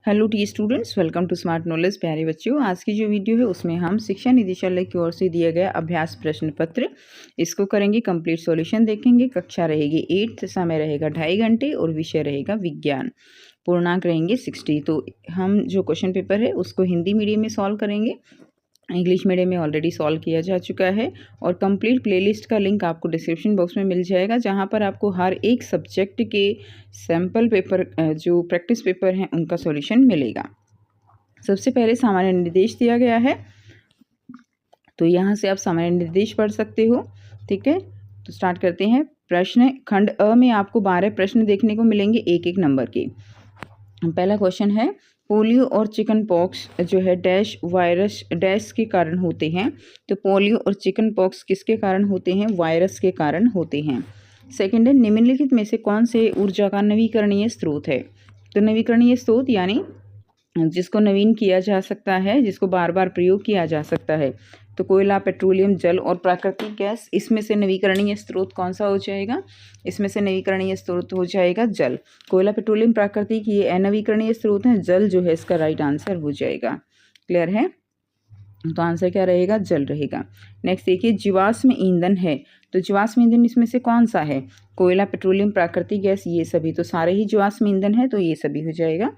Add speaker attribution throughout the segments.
Speaker 1: Hello टी students, welcome to smart knowledge. प्यारे बच्चों, आज की जो वीडियो है उसमें हम शिक्षा निदेशालय की ओर से दिया गया अभ्यास प्रश्न पत्र इसको करेंगे कंप्लीट सॉल्यूशन देखेंगे। कक्षा रहेगी 8, समय रहेगा 2.5 घंटे और विषय रहेगा विज्ञान। पूर्णांक रहेंगे 60। तो हम जो क्वेश्चन पेपर है उसको हिंदी मीडियम में सॉल्व करेंगे, इंग्लिश मीडियम में ऑलरेडी सॉल्व किया जा चुका है। और कंप्लीट प्लेलिस्ट का लिंक आपको डिस्क्रिप्शन बॉक्स में मिल जाएगा, जहां पर आपको हर एक सब्जेक्ट के सैम्पल पेपर जो प्रैक्टिस पेपर हैं उनका सॉल्यूशन मिलेगा। सबसे पहले सामान्य निर्देश दिया गया है, तो यहाँ से आप सामान्य निर्देश पढ़ सकते हो। ठीक है, तो स्टार्ट करते हैं। प्रश्न खंड अ में आपको 12 प्रश्न देखने को मिलेंगे, एक एक नंबर के। पहला क्वेश्चन है, पोलियो और चिकन पॉक्स जो है डैश वायरस डैश के कारण होते हैं। तो पोलियो और चिकन पॉक्स किसके कारण होते हैं? वायरस के कारण होते हैं। सेकंड है, निम्नलिखित में से कौन से ऊर्जा का नवीकरणीय स्रोत है? तो नवीकरणीय स्रोत यानी जिसको नवीन किया जा सकता है, जिसको बार बार प्रयोग किया जा सकता है। तो कोयला, पेट्रोलियम, जल और प्राकृतिक गैस, इसमें से नवीकरणीय स्रोत कौन सा हो जाएगा? इसमें से नवीकरणीय स्रोत हो जाएगा जल। कोयला, पेट्रोलियम, प्राकृतिक ये अनवीकरणीय स्रोत हैं, जल जो है इसका राइट आंसर हो जाएगा। क्लियर है? तो आंसर क्या रहेगा? जल रहेगा। नेक्स्ट देखिए, जीवाश्म ईंधन है, तो जीवाश्म ईंधन इसमें से कौन सा है? कोयला, पेट्रोलियम, प्राकृतिक गैस, ये सभी, तो सारे ही जीवाश्म ईंधन है, तो ये सभी हो जाएगा।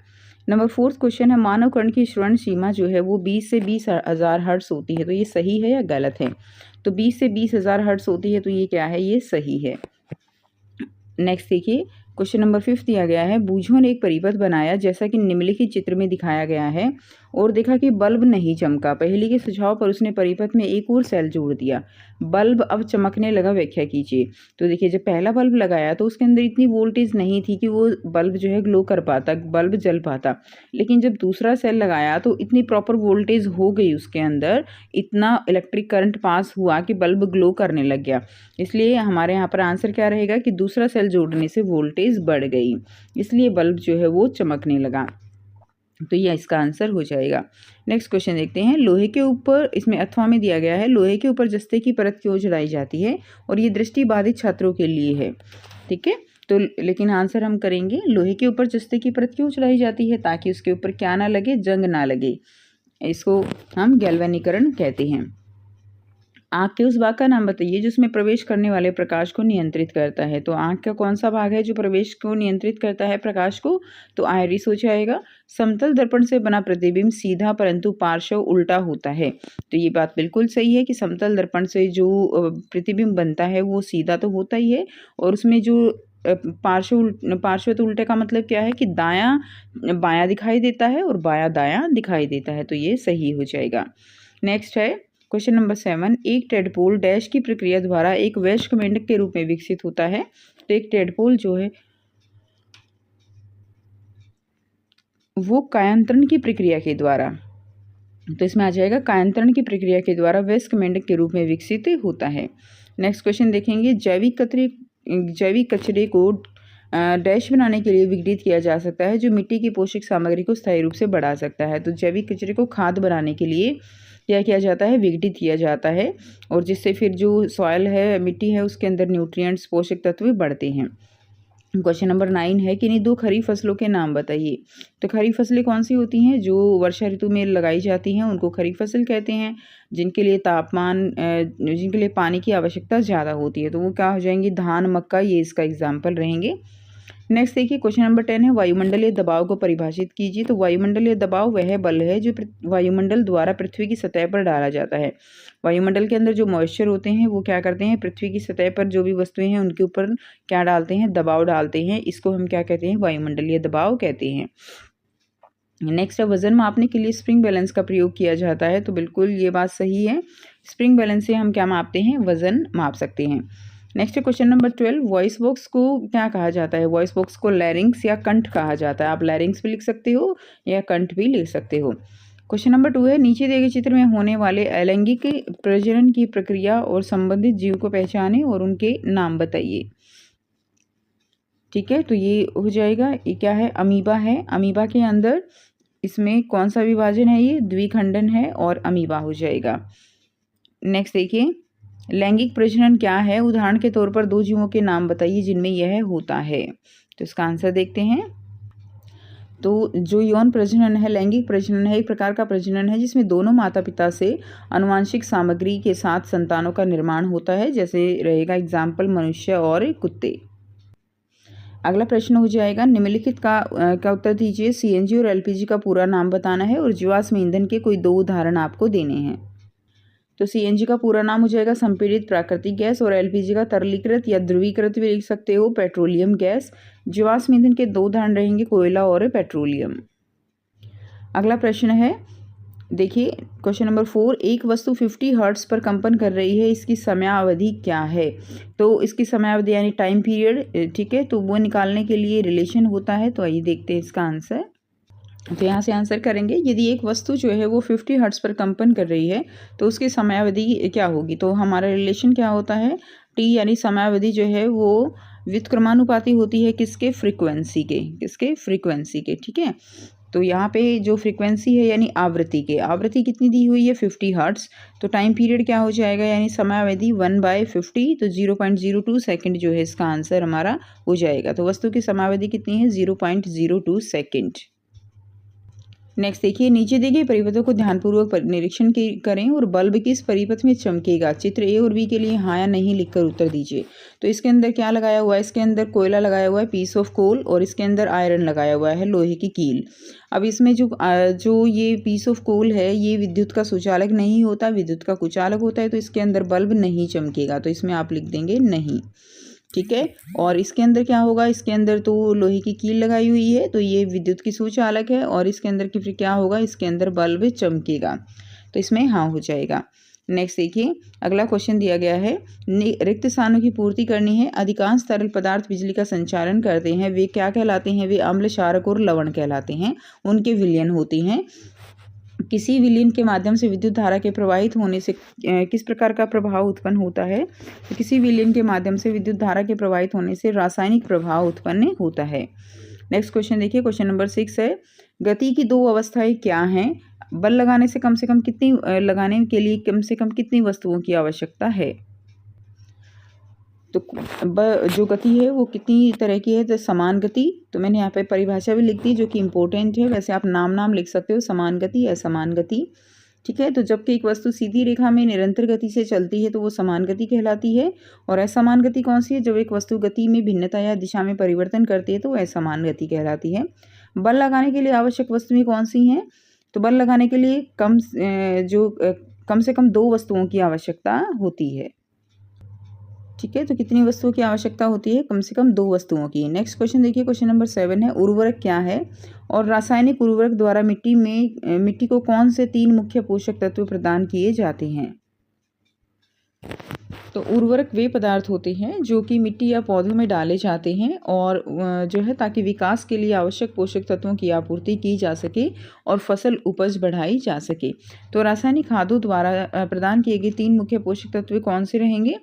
Speaker 1: नंबर 4 क्वेश्चन है, मानव कर्ण की श्रवण सीमा जो है वो 20 से 20,000 हर्ट्ज होती है, तो ये सही है या गलत है? तो 20 से 20,000 हर्ट्ज होती है, तो ये क्या है? ये सही है। नेक्स्ट देखिए, क्वेश्चन नंबर 5 दिया गया है, बूझों ने एक परिपथ बनाया जैसा कि निम्नलिखित चित्र में दिखाया गया है और देखा कि बल्ब नहीं चमका। पहेली के सुझाव पर उसने परिपथ में एक और सेल जोड़ दिया, बल्ब अब चमकने लगा, व्याख्या कीजिए। तो देखिए, जब पहला बल्ब लगाया तो उसके अंदर इतनी वोल्टेज नहीं थी कि वो बल्ब जो है ग्लो कर पाता, बल्ब जल पाता। लेकिन जब दूसरा सेल लगाया तो इतनी प्रॉपर वोल्टेज हो गई उसके अंदर, इतना इलेक्ट्रिक करंट पास हुआ कि बल्ब ग्लो करने लग गया। इसलिए हमारे यहाँ पर आंसर क्या रहेगा कि दूसरा सेल जोड़ने से वोल्टेज बढ़ गई, इसलिए बल्ब जो है वो चमकने लगा। तो ये इसका आंसर हो जाएगा। नेक्स्ट क्वेश्चन देखते हैं, लोहे के ऊपर, इसमें अथवा में दिया गया है, लोहे के ऊपर जस्ते की परत क्यों जलाई जाती है? और ये दृष्टि बाधित छात्रों के लिए है। ठीक है, तो लेकिन आंसर हम करेंगे, लोहे के ऊपर जस्ते की परत क्यों चढ़ाई जाती है? ताकि उसके ऊपर क्या ना लगे? जंग ना लगे। इसको हम गैल्वेनीकरण कहते हैं। आँख के उस भाग का नाम बताइए जो उसमें प्रवेश करने वाले प्रकाश को नियंत्रित करता है। तो आँख का कौन सा भाग है जो प्रवेश को नियंत्रित करता है, प्रकाश को? तो आइरिस हो जाएगा। समतल दर्पण से बना प्रतिबिंब सीधा परंतु पार्श्व उल्टा होता है। तो ये बात बिल्कुल सही है कि समतल दर्पण से जो प्रतिबिंब बनता है वो सीधा तो होता ही है, और उसमें जो पार्श्व तो उल्टे का मतलब क्या है कि दायां बायां दिखाई देता है और बायां दायां दिखाई देता है, तो ये सही हो जाएगा। नेक्स्ट है क्वेश्चन नंबर 7, एक टेडपोल डैश की प्रक्रिया द्वारा एक वयस्क मेंढक के रूप में विकसित होता है। तो एक टेडपोल जो है वो कायांतरण की प्रक्रिया के द्वारा, तो इसमें आ जाएगा कायांतरण की प्रक्रिया के द्वारा वयस्क मेंढक के रूप में विकसित होता है। नेक्स्ट क्वेश्चन देखेंगे, जैविक कचरे को डैश बनाने के लिए विघटित किया जा सकता है जो मिट्टी की पोषक सामग्री को स्थायी रूप से बढ़ा सकता है। तो जैविक कचरे को खाद बनाने के लिए क्या किया जाता है? विघटित किया जाता है, और जिससे फिर जो सॉइल है, मिट्टी है, उसके अंदर न्यूट्रिएंट्स, पोषक तत्व बढ़ते हैं। क्वेश्चन नंबर 9 है, किन्हीं दो खरीफ फसलों के नाम बताइए। तो खरीफ फसलें कौन सी होती हैं? जो वर्षा ऋतु में लगाई जाती हैं उनको खरीफ फसल कहते हैं। जिनके लिए जिनके लिए पानी की आवश्यकता ज़्यादा होती है, तो वो क्या हो जाएंगी? धान, मक्का, ये इसका एग्जाम्पल रहेंगे। नेक्स्ट देखिए, क्वेश्चन नंबर 10 है, वायुमंडलीय दबाव को परिभाषित कीजिए। तो वायुमंडलीय दबाव वह बल है जो वायुमंडल द्वारा पृथ्वी की सतह पर डाला जाता है। वायुमंडल के अंदर जो मॉइस्चर होते हैं वो क्या करते हैं? पृथ्वी की सतह पर जो भी वस्तुएं हैं उनके ऊपर क्या डालते हैं? दबाव डालते हैं। इसको हम क्या कहते हैं? वायुमंडलीय दबाव कहते हैं। नेक्स्ट है, वजन मापने के लिए स्प्रिंग बैलेंस का प्रयोग किया जाता है। तो बिल्कुल ये बात सही है, स्प्रिंग बैलेंस से हम क्या मापते हैं? वजन माप सकते हैं। Next question number 12, voice box को क्या कहा जाता है? वॉइस बॉक्स को लैरिंक्स या कंठ कहा जाता है। आप लैरिंक्स भी लिख सकते हो या कंठ भी लिख सकते हो। क्वेश्चन नंबर 2 है, नीचे दिए गए चित्र में होने वाले अलैंगिक प्रजनन की प्रक्रिया और संबंधित जीव को पहचाने और उनके नाम बताइए। ठीक है, तो ये हो जाएगा, ये क्या है? अमीबा है। अमीबा के अंदर इसमें कौन सा विभाजन है? ये द्विखंडन है और अमीबा हो जाएगा। नेक्स्ट देखिए, लैंगिक प्रजनन क्या है? उदाहरण के तौर पर दो जीवों के नाम बताइए जिनमें यह होता है। तो इसका आंसर देखते हैं। तो जो यौन प्रजनन है, लैंगिक प्रजनन है, एक प्रकार का प्रजनन है जिसमें दोनों माता पिता से आनुवांशिक सामग्री के साथ संतानों का निर्माण होता है। जैसे रहेगा एग्जाम्पल मनुष्य और कुत्ते। अगला प्रश्न हो जाएगा निम्नलिखित का उत्तर दीजिए। सीएनजी और एलपीजी का पूरा नाम बताना है और जीवाश्म ईंधन के कोई 2 उदाहरण आपको देने हैं। तो सीएनजी का पूरा नाम हो जाएगा संपीड़ित प्राकृतिक गैस, और एलपीजी का तरलीकृत या ध्रुवीकृत भी लिख सकते हो पेट्रोलियम गैस। जीवाश्म ईंधन के 2 उदाहरण रहेंगे कोयला और पेट्रोलियम। अगला प्रश्न है, देखिए क्वेश्चन नंबर 4, एक वस्तु 50 हर्ट्ज पर कंपन कर रही है, इसकी समयावधि क्या है? तो इसकी समयावधि यानी टाइम पीरियड, ठीक है, तो वो निकालने के लिए रिलेशन होता है। तो आइए देखते हैं इसका आंसर। तो यहाँ से आंसर करेंगे, यदि एक वस्तु जो है वो 50 हर्ट्ज पर कंपन कर रही है तो उसकी समयावधि क्या होगी? तो हमारा रिलेशन क्या होता है? टी यानी समयावधि जो है वो व्युत्क्रमानुपाती होती है किसके? फ्रीक्वेंसी के। किसके? फ्रीक्वेंसी के, ठीक है। तो यहाँ पे जो फ्रीक्वेंसी है यानी आवृत्ति के, आवृत्ति कितनी दी हुई है? 50 हर्ट्ज। तो टाइम पीरियड क्या हो जाएगा? यानी समयावधि 1/50, तो 0.02 सेकेंड जो है इसका आंसर हमारा हो जाएगा। तो वस्तु की समयावधि कितनी है? 0.02 सेकेंड। नेक्स्ट देखिए, नीचे दिए गए परिपथों को ध्यानपूर्वक निरीक्षण करें और बल्ब किस परिपथ में चमकेगा? चित्र ए और बी के लिए हाँ या नहीं लिखकर उत्तर दीजिए। तो इसके अंदर क्या लगाया हुआ है? इसके अंदर कोयला लगाया हुआ है, पीस ऑफ कोल, और इसके अंदर आयरन लगाया हुआ है, लोहे की कील। अब इसमें जो ये पीस ऑफ कोल है ये विद्युत का सुचालक नहीं होता, विद्युत का कुचालक होता है, तो इसके अंदर बल्ब नहीं चमकेगा। तो इसमें आप लिख देंगे नहीं, ठीक है। और इसके अंदर क्या होगा? इसके अंदर तो लोहे की कील लगाई हुई है, तो ये विद्युत की सुचालक है, और इसके अंदर की फिर क्या होगा? इसके अंदर बल्ब चमकेगा। तो इसमें हाँ हो जाएगा। नेक्स्ट देखिए, अगला क्वेश्चन दिया गया है, रिक्त स्थानों की पूर्ति करनी है। अधिकांश तरल पदार्थ बिजली का संचालन करते हैं, वे क्या कहलाते हैं? वे अम्ल, क्षारक और लवण कहलाते हैं। उनके विलयन होते हैं। किसी विलयन के माध्यम से विद्युत धारा के प्रवाहित होने से किस प्रकार का प्रभाव उत्पन्न होता है? तो किसी विलयन के माध्यम से विद्युत धारा के प्रवाहित होने से रासायनिक प्रभाव उत्पन्न होता है। नेक्स्ट क्वेश्चन देखिए, क्वेश्चन नंबर 6 है, गति की 2 अवस्थाएं क्या हैं? बल लगाने के लिए कम से कम कितनी वस्तुओं की आवश्यकता है? तो जो गति है वो कितनी तरह की है? तो समान गति, तो मैंने यहाँ पे परिभाषा भी लिख दी जो कि इम्पोर्टेंट है। वैसे आप नाम लिख सकते हो, समान गति, असमान गति, ठीक है। तो जबकि एक वस्तु सीधी रेखा में निरंतर गति से चलती है तो वो समान गति कहलाती है। और असमान गति कौन सी है? जब एक वस्तु गति में भिन्नता या दिशा में परिवर्तन करती है तो वो असमान गति कहलाती है। बल लगाने के लिए आवश्यक वस्तुएं कौन सी हैं? तो बल लगाने के लिए कम से कम 2 वस्तुओं की आवश्यकता होती है, ठीक है। तो कितनी वस्तुओं की आवश्यकता होती है? कम से कम 2 वस्तुओं की। नेक्स्ट क्वेश्चन देखिए, क्वेश्चन नंबर 7 है, उर्वरक क्या है? और रासायनिक उर्वरक द्वारा मिट्टी को कौन से 3 मुख्य पोषक तत्व प्रदान किए जाते हैं? तो उर्वरक वे पदार्थ होते हैं जो कि मिट्टी या पौधों में डाले जाते हैं और जो है ताकि विकास के लिए आवश्यक पोषक तत्वों की आपूर्ति की जा सके और फसल उपज बढ़ाई जा सके। तो रासायनिक खादों द्वारा प्रदान किए गए 3 मुख्य पोषक तत्व कौन से रहेंगे?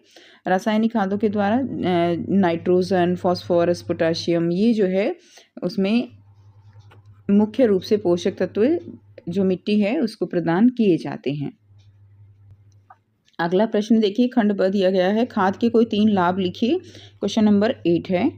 Speaker 1: रासायनिक खादों के द्वारा नाइट्रोजन, फॉस्फोरस, पोटाशियम, ये जो है उसमें मुख्य रूप से पोषक तत्व जो मिट्टी है उसको प्रदान किए जाते हैं। अगला प्रश्न देखिए, खंड ब दिया गया है, खाद के कोई 3 लाभ लिखिए। क्वेश्चन नंबर 8 है।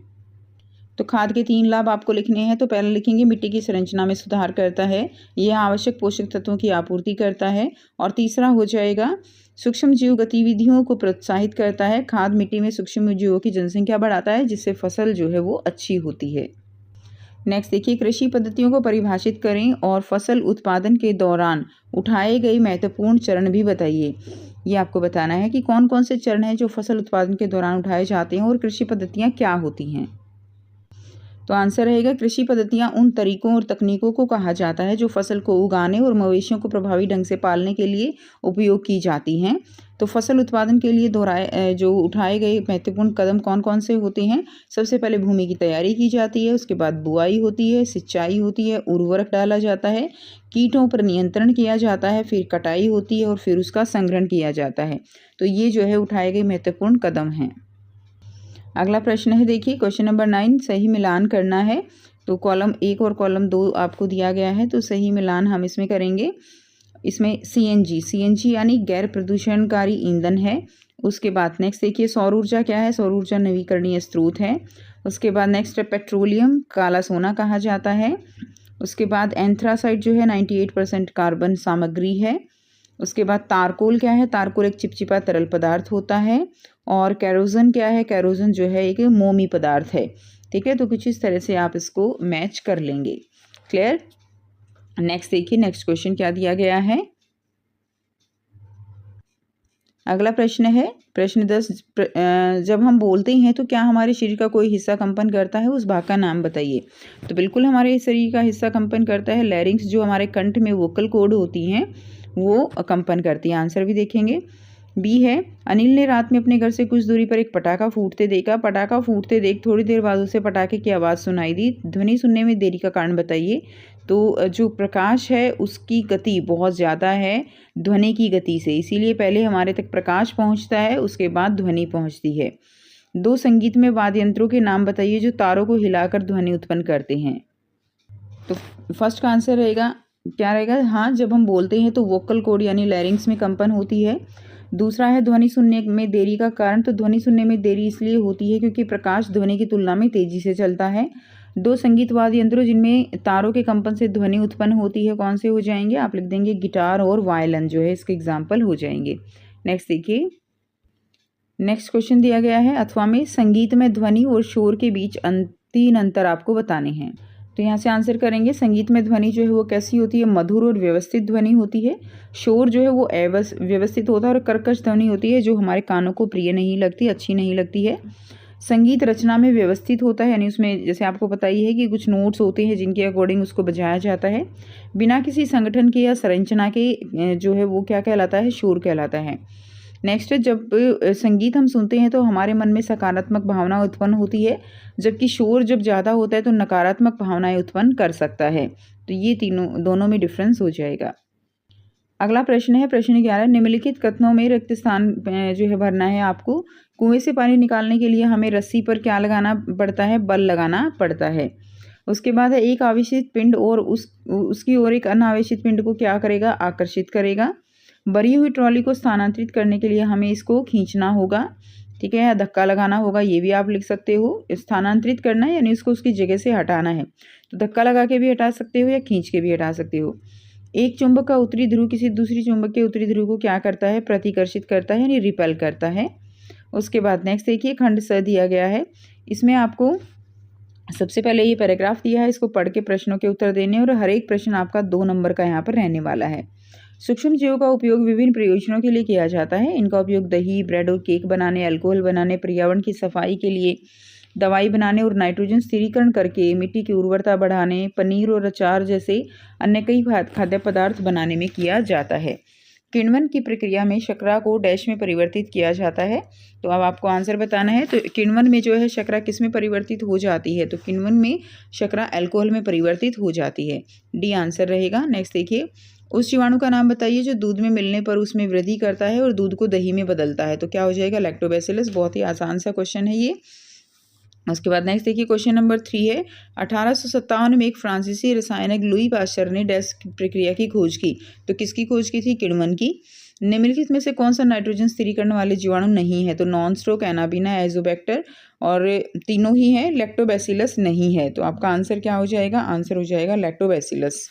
Speaker 1: तो खाद के 3 लाभ आपको लिखने हैं। तो पहले लिखेंगे मिट्टी की संरचना में सुधार करता है, यह आवश्यक पोषक तत्वों की आपूर्ति करता है। और तीसरा हो जाएगा सूक्ष्म जीव गतिविधियों को प्रोत्साहित करता है। खाद मिट्टी में सूक्ष्म जीवों की जनसंख्या बढ़ाता है जिससे फसल जो है वो अच्छी होती है। नेक्स्ट देखिए, कृषि पद्धतियों को परिभाषित करें और फसल उत्पादन के दौरान उठाए गए महत्वपूर्ण चरण भी बताइए। ये आपको बताना है कि कौन कौन से चरण हैं जो फसल उत्पादन के दौरान उठाए जाते हैं और कृषि पद्धतियाँ क्या होती हैं। तो आंसर रहेगा, कृषि पद्धतियाँ उन तरीकों और तकनीकों को कहा जाता है जो फसल को उगाने और मवेशियों को प्रभावी ढंग से पालने के लिए उपयोग की जाती हैं। तो फसल उत्पादन के लिए जो उठाए गए महत्वपूर्ण कदम कौन कौन से होते हैं? सबसे पहले भूमि की तैयारी की जाती है, उसके बाद बुआई होती है, सिंचाई होती है, उर्वरक डाला जाता है, कीटों पर नियंत्रण किया जाता है, फिर कटाई होती है और फिर उसका संग्रहण किया जाता है। तो ये जो है उठाए गए महत्वपूर्ण कदम हैं। अगला प्रश्न है, देखिए क्वेश्चन नंबर 9, सही मिलान करना है। तो कॉलम 1 और कॉलम 2 आपको दिया गया है, तो सही मिलान हम इसमें करेंगे। इसमें सीएनजी यानी गैर प्रदूषणकारी ईंधन है। उसके बाद नेक्स्ट देखिए, सौर ऊर्जा क्या है? सौर ऊर्जा नवीकरणीय स्रोत है। उसके बाद नेक्स्ट है पेट्रोलियम, काला सोना कहा जाता है। उसके बाद एंथ्रासाइट जो है 98% कार्बन सामग्री है। उसके बाद तारकोल क्या है, तारकोल एक चिपचिपा तरल पदार्थ होता है। और कैरोजन क्या है, कैरोजन जो है एक मोमी पदार्थ है। ठीक है, तो कुछ इस तरह से आप इसको मैच कर लेंगे। क्लियर। नेक्स्ट देखिए, नेक्स्ट क्वेश्चन क्या दिया गया है। अगला प्रश्न है प्रश्न 10, जब हम बोलते हैं तो क्या हमारे शरीर का कोई हिस्सा कंपन करता है, उस भाग का नाम बताइए। तो बिल्कुल हमारे शरीर का हिस्सा कंपन करता है। लैरिंक्स जो हमारे कंठ में वोकल कॉर्ड होती हैं वो कंपन करती है। आंसर भी देखेंगे। बी है, अनिल ने रात में अपने घर से कुछ दूरी पर एक पटाखा फूटते देखा। पटाखा फूटते देख थोड़ी देर बाद उसे पटाखे की आवाज़ सुनाई दी। ध्वनि सुनने में देरी का कारण बताइए। तो जो प्रकाश है उसकी गति बहुत ज़्यादा है ध्वनि की गति से, इसीलिए पहले हमारे तक प्रकाश पहुंचता है, उसके बाद ध्वनि पहुंचती है। 2 संगीत में वाद्य यंत्रों के नाम बताइए जो तारों को हिलाकर ध्वनि उत्पन्न करते हैं। तो फर्स्ट का आंसर रहेगा, क्या रहेगा, हाँ, जब हम बोलते हैं तो वोकल कॉर्ड यानी लैरिंग्स में कंपन होती है। दूसरा है ध्वनि सुनने में देरी का कारण, तो ध्वनि सुनने में देरी इसलिए होती है क्योंकि प्रकाश ध्वनि की तुलना में तेजी से चलता है। 2 संगीत वाद्य यंत्रों जिनमें तारों के कंपन से ध्वनि उत्पन्न होती है, कौन से हो जाएंगे, आप लिख देंगे गिटार और वायलिन जो है इसके एग्जाम्पल हो जाएंगे। नेक्स्ट देखिए, नेक्स्ट क्वेश्चन दिया गया है, अथवा में संगीत में ध्वनि और शोर के बीच 3 अंतर आपको बताने हैं। तो यहाँ से आंसर करेंगे, संगीत में ध्वनि जो है वो कैसी होती है, मधुर और व्यवस्थित ध्वनि होती है। शोर जो है वो व्यवस्थित होता है और कर्कश ध्वनि होती है जो हमारे कानों को प्रिय नहीं लगती, अच्छी नहीं लगती है। संगीत रचना में व्यवस्थित होता है, यानी उसमें जैसे आपको पता ही है कि कुछ नोट्स होते हैं जिनके अकॉर्डिंग उसको बजाया जाता है। बिना किसी संगठन के या संरचना के जो है वो क्या कहलाता है, शोर कहलाता है। नेक्स्ट, जब संगीत हम सुनते हैं तो हमारे मन में सकारात्मक भावना उत्पन्न होती है, जबकि शोर जब ज़्यादा होता है तो नकारात्मक भावनाएं उत्पन्न कर सकता है। तो ये दोनों में डिफरेंस हो जाएगा। अगला प्रश्न है प्रश्न 11, निम्नलिखित कथनों में रिक्त स्थान जो है भरना है आपको। कुएं से पानी निकालने के लिए हमें रस्सी पर क्या लगाना पड़ता है, बल लगाना पड़ता है। उसके बाद है, एक आवेशित पिंड और उसकी ओर एक अनावेशित पिंड को क्या करेगा, आकर्षित करेगा। भरी हुई ट्रॉली को स्थानांतरित करने के लिए हमें इसको खींचना होगा। ठीक है, या धक्का लगाना होगा, ये भी आप लिख सकते हो। स्थानांतरित करना है यानी उसको उसकी जगह से हटाना है, तो धक्का लगा के भी हटा सकते हो या खींच के भी हटा सकते हो। एक चुंबक का उत्तरी ध्रुव किसी दूसरी चुंबक के उत्तरी ध्रुव को क्या करता है, प्रतिकर्षित करता है यानी रिपेल करता है। उसके बाद नेक्स्ट देखिए, खंड स दिया गया है। इसमें आपको सबसे पहले ये पैराग्राफ दिया है, इसको पढ़ के प्रश्नों के उत्तर देने, और हर एक प्रश्न आपका 2 नंबर का यहाँ पर रहने वाला है। सूक्ष्म जीवों का उपयोग विभिन्न प्रयोजनों के लिए किया जाता है। इनका उपयोग दही, ब्रेड और केक बनाने, अल्कोहल बनाने, पर्यावरण की सफाई के लिए, दवाई बनाने और नाइट्रोजन स्थिरीकरण करके मिट्टी की उर्वरता बढ़ाने, पनीर और अचार जैसे अन्य कई खाद्य पदार्थ बनाने में किया जाता है। किण्वन की प्रक्रिया में शर्करा को डैश में परिवर्तित किया जाता है। तो अब आपको आंसर बताना है। तो किण्वन में जो है शर्करा किस में परिवर्तित हो जाती है, तो किण्वन में शर्करा अल्कोहल में परिवर्तित हो जाती है। डी आंसर रहेगा। नेक्स्ट देखिए, उस जीवाणु का नाम बताइए जो दूध में मिलने पर उसमें वृद्धि करता है और दूध को दही में बदलता है। तो क्या हो जाएगा, लैक्टोबैसिलस। बहुत ही आसान सा क्वेश्चन है ये। उसके बाद नेक्स्ट देखिए, क्वेश्चन नंबर 3 है, 1857 में एक फ्रांसीसी रसायनज्ञ लुई पास्चर ने डैश प्रक्रिया की खोज की। तो किसकी खोज की थी, किण्वन की। निम्नलिखित में से कौन सा नाइट्रोजन स्थिरीकरण वाले जीवाणु नहीं है, तो नॉन स्ट्रोक, एनाबिना, एजोबैक्टर, और तीनों ही है, लैक्टोबैसिलस नहीं है। तो आपका आंसर क्या हो जाएगा, आंसर हो जाएगा लैक्टोबैसिलस।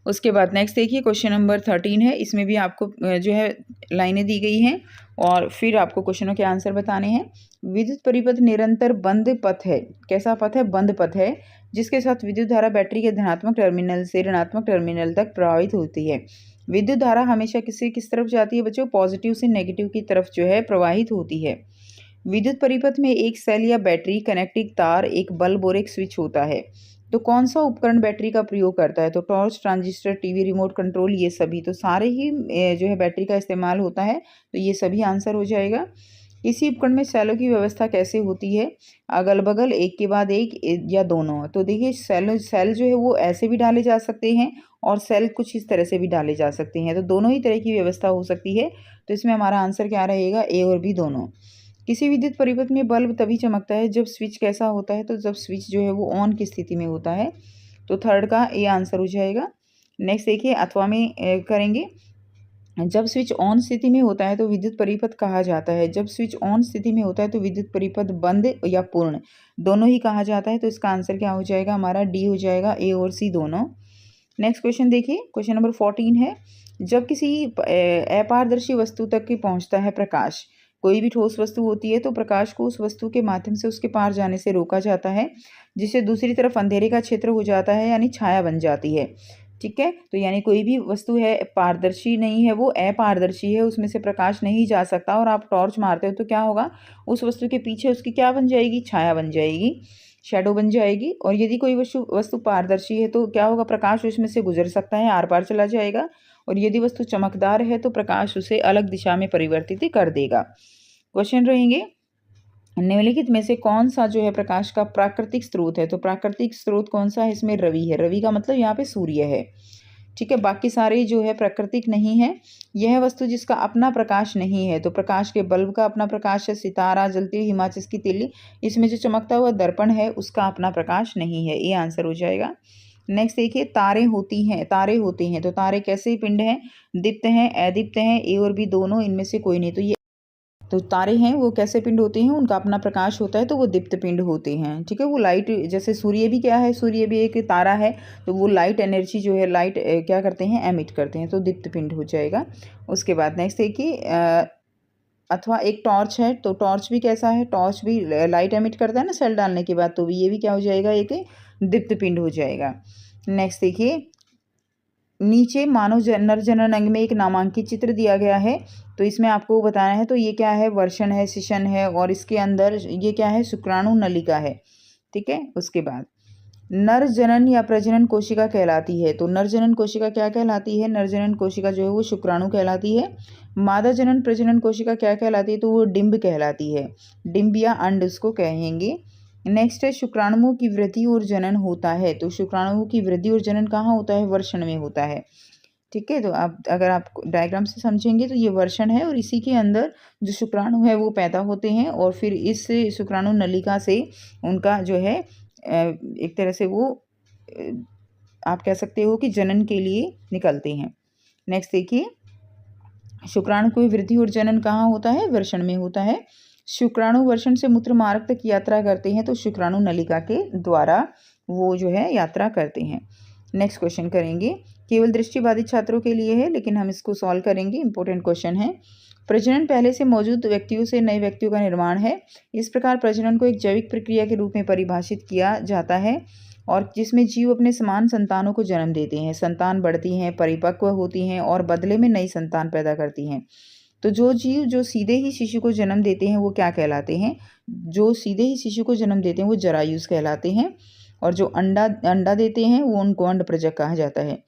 Speaker 1: उसके बाद नेक्स्ट देखिए, क्वेश्चन नंबर 13 है। इसमें भी आपको जो है लाइनें दी गई हैं और फिर आपको क्वेश्चनों के आंसर बताने हैं। विद्युत परिपथ निरंतर बंद पथ है। कैसा पथ है, बंद पथ है, जिसके साथ विद्युत धारा बैटरी के धनात्मक टर्मिनल से ऋणात्मक टर्मिनल तक प्रवाहित होती है। विद्युत धारा हमेशा किस तरफ जाती है बच्चों, पॉजिटिव से नेगेटिव की तरफ जो है प्रवाहित होती है। विद्युत परिपथ में एक सेल या बैटरी, कनेक्टिंग तार, एक बल्ब और एक स्विच होता है। तो कौन सा उपकरण बैटरी का प्रयोग करता है, तो torch, transistor, TV remote control, ये सभी। तो सारे ही जो है बैटरी का इस्तेमाल होता है, तो ये सभी आंसर हो जाएगा। इसी उपकरण में सेलों की व्यवस्था कैसे होती है, अगल बगल, एक के बाद एक या दोनों। तो देखिए, सेल जो है वो ऐसे भी डाले जा सकते हैं और सेल कुछ इस तरह से भी डाले जा सकते हैं, तो दोनों ही तरह की व्यवस्था हो सकती है। तो इसमें हमारा आंसर क्या रहेगा, ए और बी दोनों। किसी विद्युत परिपथ में बल्ब तभी चमकता है जब स्विच कैसा होता है, तो जब स्विच जो है वो ऑन की स्थिति में होता है। तो थर्ड का ए आंसर हो जाएगा। नेक्स्ट देखिए, अथवा में करेंगे। जब स्विच ऑन स्थिति में होता है तो विद्युत परिपथ कहा जाता है। जब स्विच ऑन स्थिति में होता है तो विद्युत परिपथ बंद या पूर्ण दोनों ही कहा जाता है। तो इसका आंसर क्या हो जाएगा हमारा, डी हो जाएगा, ए और सी दोनों। नेक्स्ट क्वेश्चन देखिए, क्वेश्चन नंबर 14 है, जब किसी अपारदर्शी वस्तु तक की पहुंचता है प्रकाश, कोई भी ठोस वस्तु होती है तो प्रकाश को उस वस्तु के माध्यम से उसके पार जाने से रोका जाता है, जिससे दूसरी तरफ अंधेरे का क्षेत्र हो जाता है, यानी छाया बन जाती है। ठीक है, तो यानी कोई भी वस्तु है पारदर्शी नहीं है, वो अपारदर्शी है, उसमें से प्रकाश नहीं जा सकता, और आप टॉर्च मारते हो तो क्या होगा, उस वस्तु के पीछे उसकी क्या बन जाएगी, छाया बन जाएगी, शैडो बन जाएगी। और यदि कोई वस्तु पारदर्शी है तो क्या होगा, प्रकाश उसमें से गुजर सकता है, आर पार चला जाएगा। और यदि वस्तु चमकदार है तो प्रकाश उसे अलग दिशा में परिवर्तित कर देगा। क्वेश्चन रहेंगे, निम्नलिखित में से कौन सा जो है प्रकाश का प्राकृतिक स्रोत है। तो प्राकृतिक स्रोत कौन सा है, इसमें रवि है, रवि का मतलब यहाँ पे सूर्य है। ठीक है, बाकी सारे जो है प्राकृतिक नहीं है। यह वस्तु जिसका अपना प्रकाश नहीं है, तो प्रकाश के बल्ब का अपना प्रकाश है, सितारा जलती हुई हिमाचल की तिल्ली, इसमें जो चमकता हुआ दर्पण है उसका अपना प्रकाश नहीं है, ये आंसर हो जाएगा। नेक्स्ट देखिए, तारे होती हैं, तारे होते हैं, तो तारे कैसे पिंड हैं, दीप्त हैं, अदीप्त हैं, ए और बी दोनों, इनमें से कोई नहीं। तो ये तो तारे हैं वो कैसे पिंड होते हैं, उनका अपना प्रकाश होता है, तो वो दीप्त पिंड होते हैं। ठीक है, वो लाइट, जैसे सूर्य भी क्या है, सूर्य भी एक तारा है, तो वो लाइट एनर्जी जो है, लाइट क्या करते हैं, एमिट करते हैं, तो दीप्त पिंड हो जाएगा। उसके बाद नेक्स्ट देखिए, अथवा एक टॉर्च है, तो टॉर्च भी कैसा है, टॉर्च भी लाइट एमिट करता है ना सेल डालने के बाद, तो ये भी क्या हो जाएगा, एक दीप्त पिंड हो जाएगा। नेक्स्ट देखिए, नीचे मानव नर जनन अंग में एक नामांकित चित्र दिया गया है, तो इसमें आपको बताना है, तो ये क्या है, वर्षण है, शिशन है, और इसके अंदर ये क्या है, शुक्राणु नलिका है। ठीक है, उसके बाद नर जनन या प्रजनन कोशिका कहलाती है, तो नर जनन कोशिका क्या कहलाती है, नर जनन कोशिका जो है वो शुक्राणु कहलाती है। मादा जनन प्रजनन कोशिका क्या कहलाती है, तो वो डिंब कहलाती है, डिंब या अंड उसको कहेंगे। नेक्स्ट है, शुक्राणुओं की वृद्धि और जनन होता है, तो शुक्राणुओं की वृद्धि और जनन कहाँ होता है, वर्षण में होता है। ठीक है, तो आप अगर आप डायग्राम से समझेंगे तो ये वर्षण है, और इसी के अंदर जो शुक्राणु है वो पैदा होते हैं, और फिर इस शुक्राणु नलिका से उनका जो है एक तरह से वो आप कह सकते हो कि जनन के लिए निकलते हैं। नेक्स्ट देखिए, शुक्राणु की वृद्धि और जनन कहाँ होता है, वर्षण में होता है। शुक्राणु वर्षण से मूत्र मार्ग तक यात्रा करते हैं, तो शुक्राणु नलिका के द्वारा वो जो है यात्रा करते हैं। नेक्स्ट क्वेश्चन करेंगे, केवल दृष्टिबाधित छात्रों के लिए है, लेकिन हम इसको सॉल्व करेंगे, इंपॉर्टेंट क्वेश्चन है। प्रजनन पहले से मौजूद व्यक्तियों से नए व्यक्तियों का निर्माण है। इस प्रकार प्रजनन को एक जैविक प्रक्रिया के रूप में परिभाषित किया जाता है, और जिसमें जीव अपने समान संतानों को जन्म देते हैं, संतान बढ़ती हैं, परिपक्व होती हैं, और बदले में नई संतान पैदा करती हैं। तो जो जीव जो सीधे ही शिशु को जन्म देते हैं वो क्या कहलाते हैं, जो सीधे ही शिशु को जन्म देते हैं वो जरायुज कहलाते हैं, और जो अंडा देते हैं वो उनको अंडप्रजक कहा जाता है।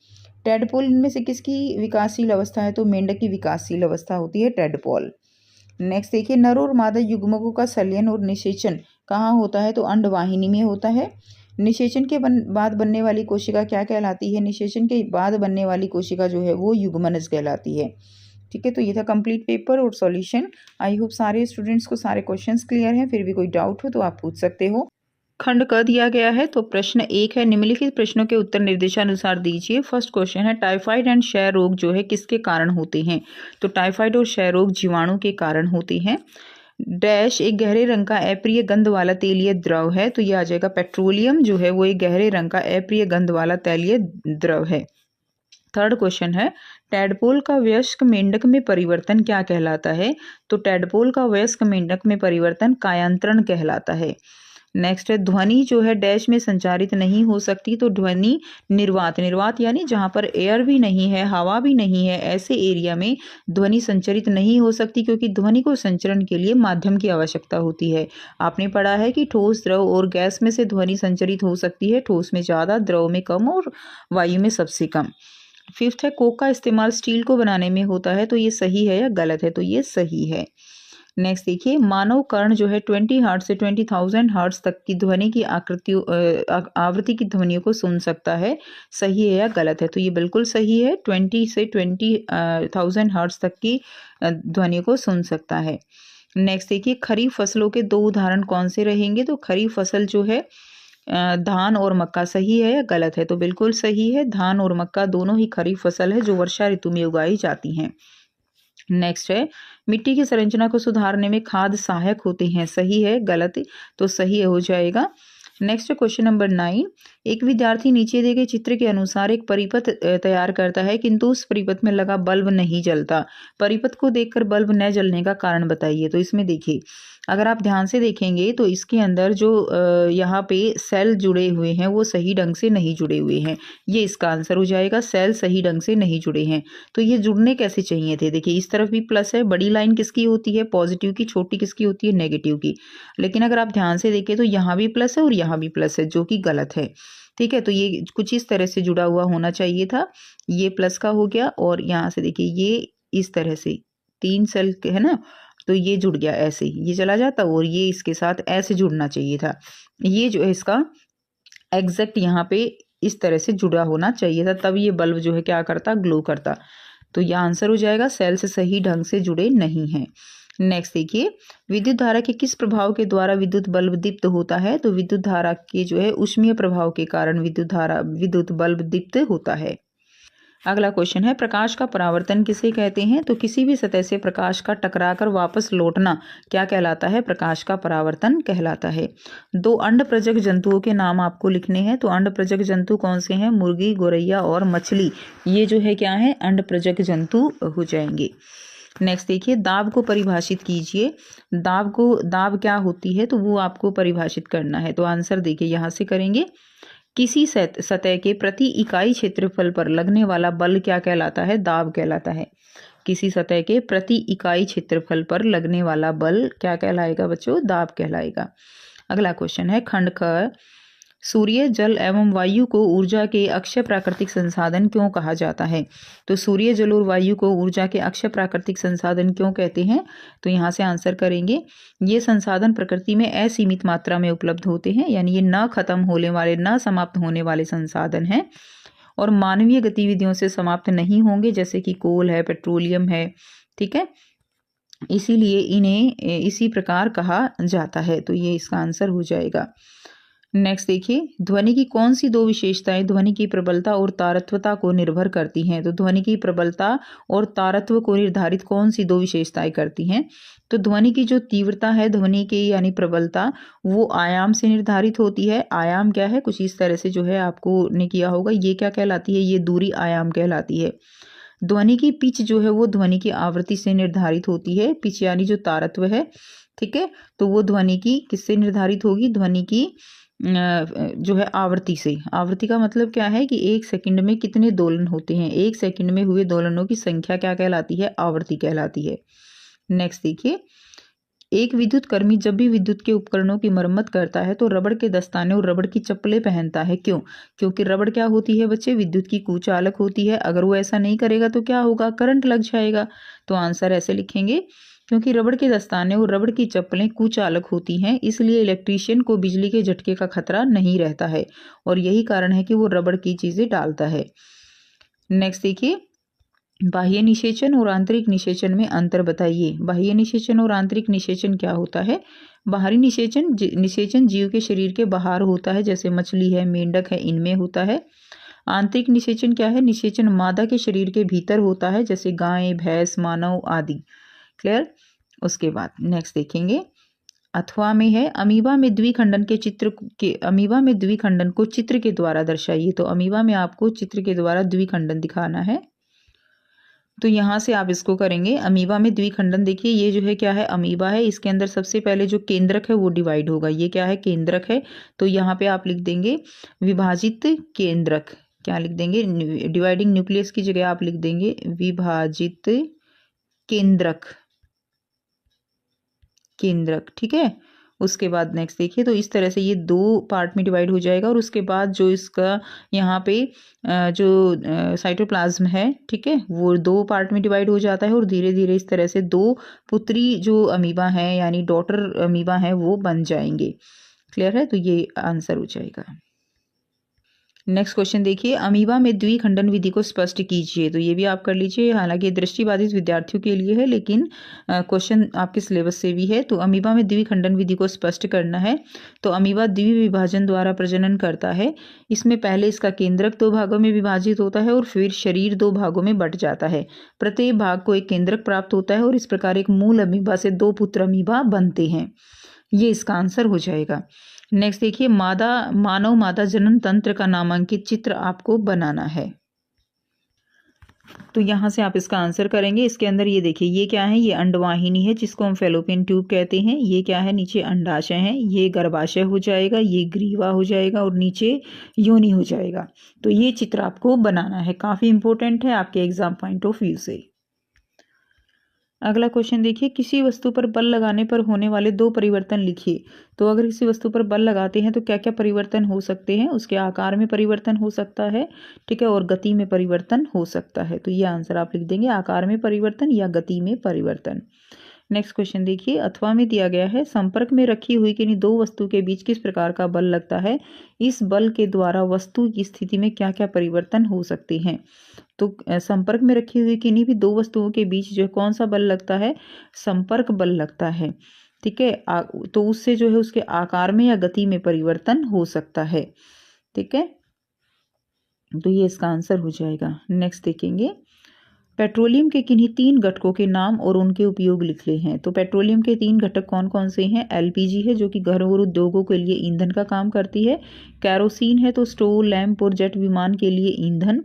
Speaker 1: टेडपोल इनमें से किसकी विकासशील अवस्था है, तो मेंढक की विकासशील अवस्था होती है टेडपोल। नेक्स्ट देखिए, नर और मादा युग्मकों का संलयन और निषेचन कहाँ होता है, तो अंडवाहिनी में होता है। निषेचन के बाद बनने वाली कोशिका क्या कहलाती है, निषेचन के बाद बनने वाली कोशिका जो है वो युग्मनज कहलाती है। ठीक है, तो ये था कंप्लीट पेपर और सॉल्यूशन। आई होप सारे स्टूडेंट्स को सारे क्वेश्चंस क्लियर हैं, फिर भी कोई डाउट हो तो आप पूछ सकते हो। खंड क दिया गया है, तो प्रश्न 1 है, निम्नलिखित प्रश्नों के उत्तर निर्देशानुसार दीजिए। फर्स्ट क्वेश्चन है, टाइफाइड एंड क्षय रोग जो है किसके कारण होते हैं, तो टाइफाइड और क्षय रोग जीवाणु के कारण होते हैं। डैश एक गहरे रंग का अप्रिय गंध वाला तेलीय द्रव है, तो ये आ जाएगा पेट्रोलियम जो है वो एक गहरे रंग का अप्रिय गंध वाला तेलीय द्रव है। थर्ड क्वेश्चन है, टैडपोल का वयस्क मेंढक में परिवर्तन क्या कहलाता है, तो टैडपोल का वयस्क मेंढक में परिवर्तन कायांतरण कहलाता है। नेक्स्ट है, ध्वनि जो है डैश में संचारित नहीं हो सकती, तो ध्वनि निर्वात यानी जहाँ पर एयर भी नहीं है, हवा भी नहीं है, ऐसे एरिया में ध्वनि संचरित नहीं हो सकती, क्योंकि ध्वनि को संचरण के लिए माध्यम की आवश्यकता होती है। आपने पढ़ा है कि ठोस, द्रव और गैस में से ध्वनि संचरित हो सकती है, ठोस में ज़्यादा, द्रव में कम और वायु में सबसे कम। फिफ्थ है, कोक का इस्तेमाल स्टील को बनाने में होता है, तो ये सही है या गलत है, तो ये सही है। नेक्स्ट देखिए, मानव कर्ण जो है 20 हर्ट्ज से 20,000 हर्ट्ज तक की ध्वनि की आवृत्ति की ध्वनियों को सुन सकता है, सही है या गलत है, तो ये बिल्कुल सही है, 20 से 20,000 हर्ट्ज तक की ध्वनियों को सुन सकता है। नेक्स्ट देखिए, खरीफ फसलों के 2 उदाहरण कौन से रहेंगे, तो खरीफ फसल जो है धान और मक्का, सही है या गलत है, तो बिल्कुल सही है, धान और मक्का दोनों ही खरीफ फसल है जो वर्षा ऋतु में उगाई जाती हैं। नेक्स्ट है, मिट्टी की संरचना को सुधारने में खाद सहायक होते हैं, सही है गलत? तो सही हो जाएगा। नेक्स्ट क्वेश्चन नंबर 9, एक विद्यार्थी नीचे दिए गए चित्र के अनुसार एक परिपथ तैयार करता है किंतु उस परिपथ में लगा बल्ब नहीं जलता। परिपथ को देखकर बल्ब न जलने का कारण बताइए। तो इसमें देखिए, अगर आप ध्यान से देखेंगे तो इसके अंदर जो यहाँ पे सेल जुड़े हुए हैं वो सही ढंग से नहीं जुड़े हुए हैं। ये इसका आंसर हो जाएगा, सेल सही ढंग से नहीं जुड़े हैं। तो ये जुड़ने कैसे चाहिए थे? देखिए इस तरफ भी प्लस है, बड़ी लाइन किसकी होती है? पॉजिटिव की। छोटी किसकी होती है? नेगेटिव की। लेकिन अगर आप ध्यान से देखें तो यहाँ भी प्लस है और यहाँ भी प्लस है, जो कि गलत है। ठीक है, तो ये कुछ इस तरह से जुड़ा हुआ होना चाहिए था। ये प्लस का हो गया और यहाँ से देखिए ये इस तरह से 3 सेल है ना, तो ये जुड़ गया ऐसे, ये चला जाता और ये इसके साथ ऐसे जुड़ना चाहिए था। ये जो है इसका एग्जैक्ट यहाँ पे इस तरह से जुड़ा होना चाहिए था, तब ये बल्ब जो है क्या करता? ग्लो करता। तो यह आंसर हो जाएगा, सेल से सही ढंग से जुड़े नहीं हैं। नेक्स्ट देखिए, विद्युत धारा के किस प्रभाव के द्वारा विद्युत बल्ब दीप्त होता है? तो विद्युत धारा के जो है ऊष्मीय प्रभाव के कारण विद्युत बल्ब दीप्त होता है। अगला क्वेश्चन है, प्रकाश का परावर्तन किसे कहते हैं? तो किसी भी सतह से प्रकाश का टकराकर वापस लौटना क्या कहलाता है? प्रकाश का परावर्तन कहलाता है। 2 अंडप्रजक जंतुओं के नाम आपको लिखने हैं। तो अंडप्रजक जंतु कौन से हैं? मुर्गी, गौरैया और मछली। ये जो है क्या है? अंडप्रजक जंतु हो जाएंगे। नेक्स्ट देखिए, दाब को परिभाषित कीजिए। दाब क्या होती है? तो वो आपको परिभाषित करना है। तो आंसर देखिए यहाँ से करेंगे, किसी सतह के प्रति इकाई क्षेत्रफल पर लगने वाला बल क्या कहलाता है? दाब कहलाता है। किसी सतह के प्रति इकाई क्षेत्रफल पर लगने वाला बल क्या कहलाएगा बच्चों? दाब कहलाएगा। अगला क्वेश्चन है, खंड ख, सूर्य, जल एवं वायु को ऊर्जा के अक्षय प्राकृतिक संसाधन क्यों कहा जाता है? तो सूर्य, जल और वायु को ऊर्जा के अक्षय प्राकृतिक संसाधन क्यों कहते हैं? तो यहाँ से आंसर करेंगे, ये संसाधन प्रकृति में असीमित मात्रा में उपलब्ध होते हैं, यानी ये न खत्म होने वाले, न समाप्त होने वाले संसाधन हैं और मानवीय गतिविधियों से समाप्त नहीं होंगे, जैसे कि कोल है, पेट्रोलियम है। ठीक है, इसीलिए इन्हें इसी प्रकार कहा जाता है। तो ये इसका आंसर हो जाएगा। नेक्स्ट देखिए, ध्वनि की कौन सी 2 विशेषताएं ध्वनि की प्रबलता और तारत्वता को निर्भर करती हैं? तो ध्वनि की प्रबलता और तारत्व को निर्धारित कौन सी 2 विशेषताएं करती हैं? तो ध्वनि की जो तीव्रता है, ध्वनि की यानी प्रबलता, वो आयाम से निर्धारित होती है। आयाम क्या है? कुछ इस तरह से जो है आपको ने किया होगा, ये क्या कहलाती है? ये दूरी आयाम कहलाती है। ध्वनि की पिच जो है वो ध्वनि की आवृत्ति से निर्धारित होती है। पिच यानी जो तारत्व है, ठीक है, तो वो ध्वनि की किससे निर्धारित होगी? ध्वनि की जो है आवृत्ति से। आवृत्ति का मतलब क्या है कि 1 सेकंड में कितने दोलन होते हैं? 1 सेकंड में हुए दोलनों की संख्या क्या कहलाती है? आवृत्ति कहलाती है। नेक्स्ट देखिए, एक विद्युत कर्मी जब भी विद्युत के उपकरणों की मरम्मत करता है तो रबड़ के दस्ताने और रबड़ की चप्पलें पहनता है। क्यों? क्योंकि रबड़ क्या होती है बच्चे? विद्युत की कुचालक होती है। अगर वो ऐसा नहीं करेगा तो क्या होगा? करंट लग जाएगा। तो आंसर ऐसे लिखेंगे, क्योंकि रबड़ के दस्ताने और रबड़ की चप्पलें कुचालक होती हैं, इसलिए इलेक्ट्रीशियन को बिजली के झटके का खतरा नहीं रहता है और यही कारण है कि वो रबड़ की चीजें डालता है। नेक्स्ट देखिए, बाह्य निषेचन और आंतरिक निषेचन में अंतर बताइए। बाह्य निषेचन और आंतरिक निषेचन क्या होता है? बाहरी निषेचन जीव के शरीर के बाहर होता है, जैसे मछली है, मेंढक है, इनमें होता है। आंतरिक निषेचन क्या है? निषेचन मादा के शरीर के भीतर होता है, जैसे गाय, भैंस, मानव आदि। क्लियर? उसके बाद नेक्स्ट देखेंगे, अथवा में है, अमीबा में द्विखंडन को चित्र के द्वारा दर्शाइए। तो अमीबा में आपको चित्र के द्वारा द्विखंडन दिखाना है। तो यहाँ से आप इसको करेंगे, अमीबा में द्विखंडन। देखिए ये जो है क्या है? अमीबा है, इसके अंदर सबसे पहले जो केंद्रक है वो डिवाइड होगा। ये क्या है? केंद्रक है। तो यहाँ पे आप लिख देंगे विभाजित केंद्रक। क्या लिख देंगे? डिवाइडिंग न्यूक्लियस की जगह आप लिख देंगे विभाजित केंद्रक। ठीक है। उसके बाद नेक्स्ट देखिए, तो इस तरह से ये 2 पार्ट में डिवाइड हो जाएगा और उसके बाद जो इसका यहाँ पे जो साइटोप्लाज्म है, ठीक है, वो 2 पार्ट में डिवाइड हो जाता है और धीरे धीरे इस तरह से 2 पुत्री जो अमीबा है यानी डॉटर अमीबा है वो बन जाएंगे। क्लियर है? तो ये आंसर हो जाएगा। नेक्स्ट क्वेश्चन देखिए, अमीबा में द्विखंडन विधि को स्पष्ट कीजिए। तो ये भी आप कर लीजिए, हालांकि दृष्टिबाधित विद्यार्थियों के लिए है, लेकिन क्वेश्चन आपके सिलेबस से भी है। तो अमीबा में द्विखंडन विधि को स्पष्ट करना है। तो अमीबा द्विविभाजन द्वारा प्रजनन करता है। इसमें पहले इसका केंद्रक 2 भागों में विभाजित होता है और फिर शरीर 2 भागों में बंट जाता है। प्रत्येक भाग को एक केंद्रक प्राप्त होता है और इस प्रकार एक मूल अमीबा से 2 पुत्र अमीबा बनते हैं। ये इसका आंसर हो जाएगा। नेक्स्ट देखिए, मानव मादा जनन तंत्र का नामांकित चित्र आपको बनाना है। तो यहाँ से आप इसका आंसर करेंगे। इसके अंदर ये देखिए, ये क्या है, ये अंडवाहिनी है जिसको हम फेलोपियन ट्यूब कहते हैं। ये क्या है, नीचे अंडाशय है, ये गर्भाशय हो जाएगा, ये ग्रीवा हो जाएगा और नीचे योनि हो जाएगा। तो ये चित्र आपको बनाना है, काफ़ी इंपॉर्टेंट है आपके एग्जाम पॉइंट ऑफ व्यू से। अगला क्वेश्चन देखिए, किसी वस्तु पर बल लगाने पर होने वाले 2 परिवर्तन लिखिए। तो अगर किसी वस्तु पर बल लगाते हैं तो क्या क्या परिवर्तन हो सकते हैं। उसके आकार में परिवर्तन हो सकता है, ठीक है, और गति में परिवर्तन हो सकता है। तो ये आंसर आप लिख देंगे, आकार में परिवर्तन या गति में परिवर्तन। नेक्स्ट क्वेश्चन देखिए, अथवा में दिया गया है, संपर्क में रखी हुई किन्हीं 2 वस्तु के बीच किस प्रकार का बल लगता है। इस बल के द्वारा वस्तु की स्थिति में क्या क्या परिवर्तन हो सकते हैं। तो संपर्क में रखी हुई किन्हीं भी 2 वस्तुओं के बीच जो है कौन सा बल लगता है, संपर्क बल लगता है, ठीक है। तो उससे जो है उसके आकार में या गति में परिवर्तन हो सकता है, ठीक है। तो ये इसका आंसर हो जाएगा। नेक्स्ट देखेंगे, पेट्रोलियम के किन्हीं 3 घटकों के नाम और उनके उपयोग लिख ले हैं। तो पेट्रोलियम के 3 घटक कौन कौन से हैं। एलपीजी है जो कि घरों और उद्योगों के लिए ईंधन का काम करती है। कैरोसिन है तो स्टोव, लैंप और जेट विमान के लिए ईंधन।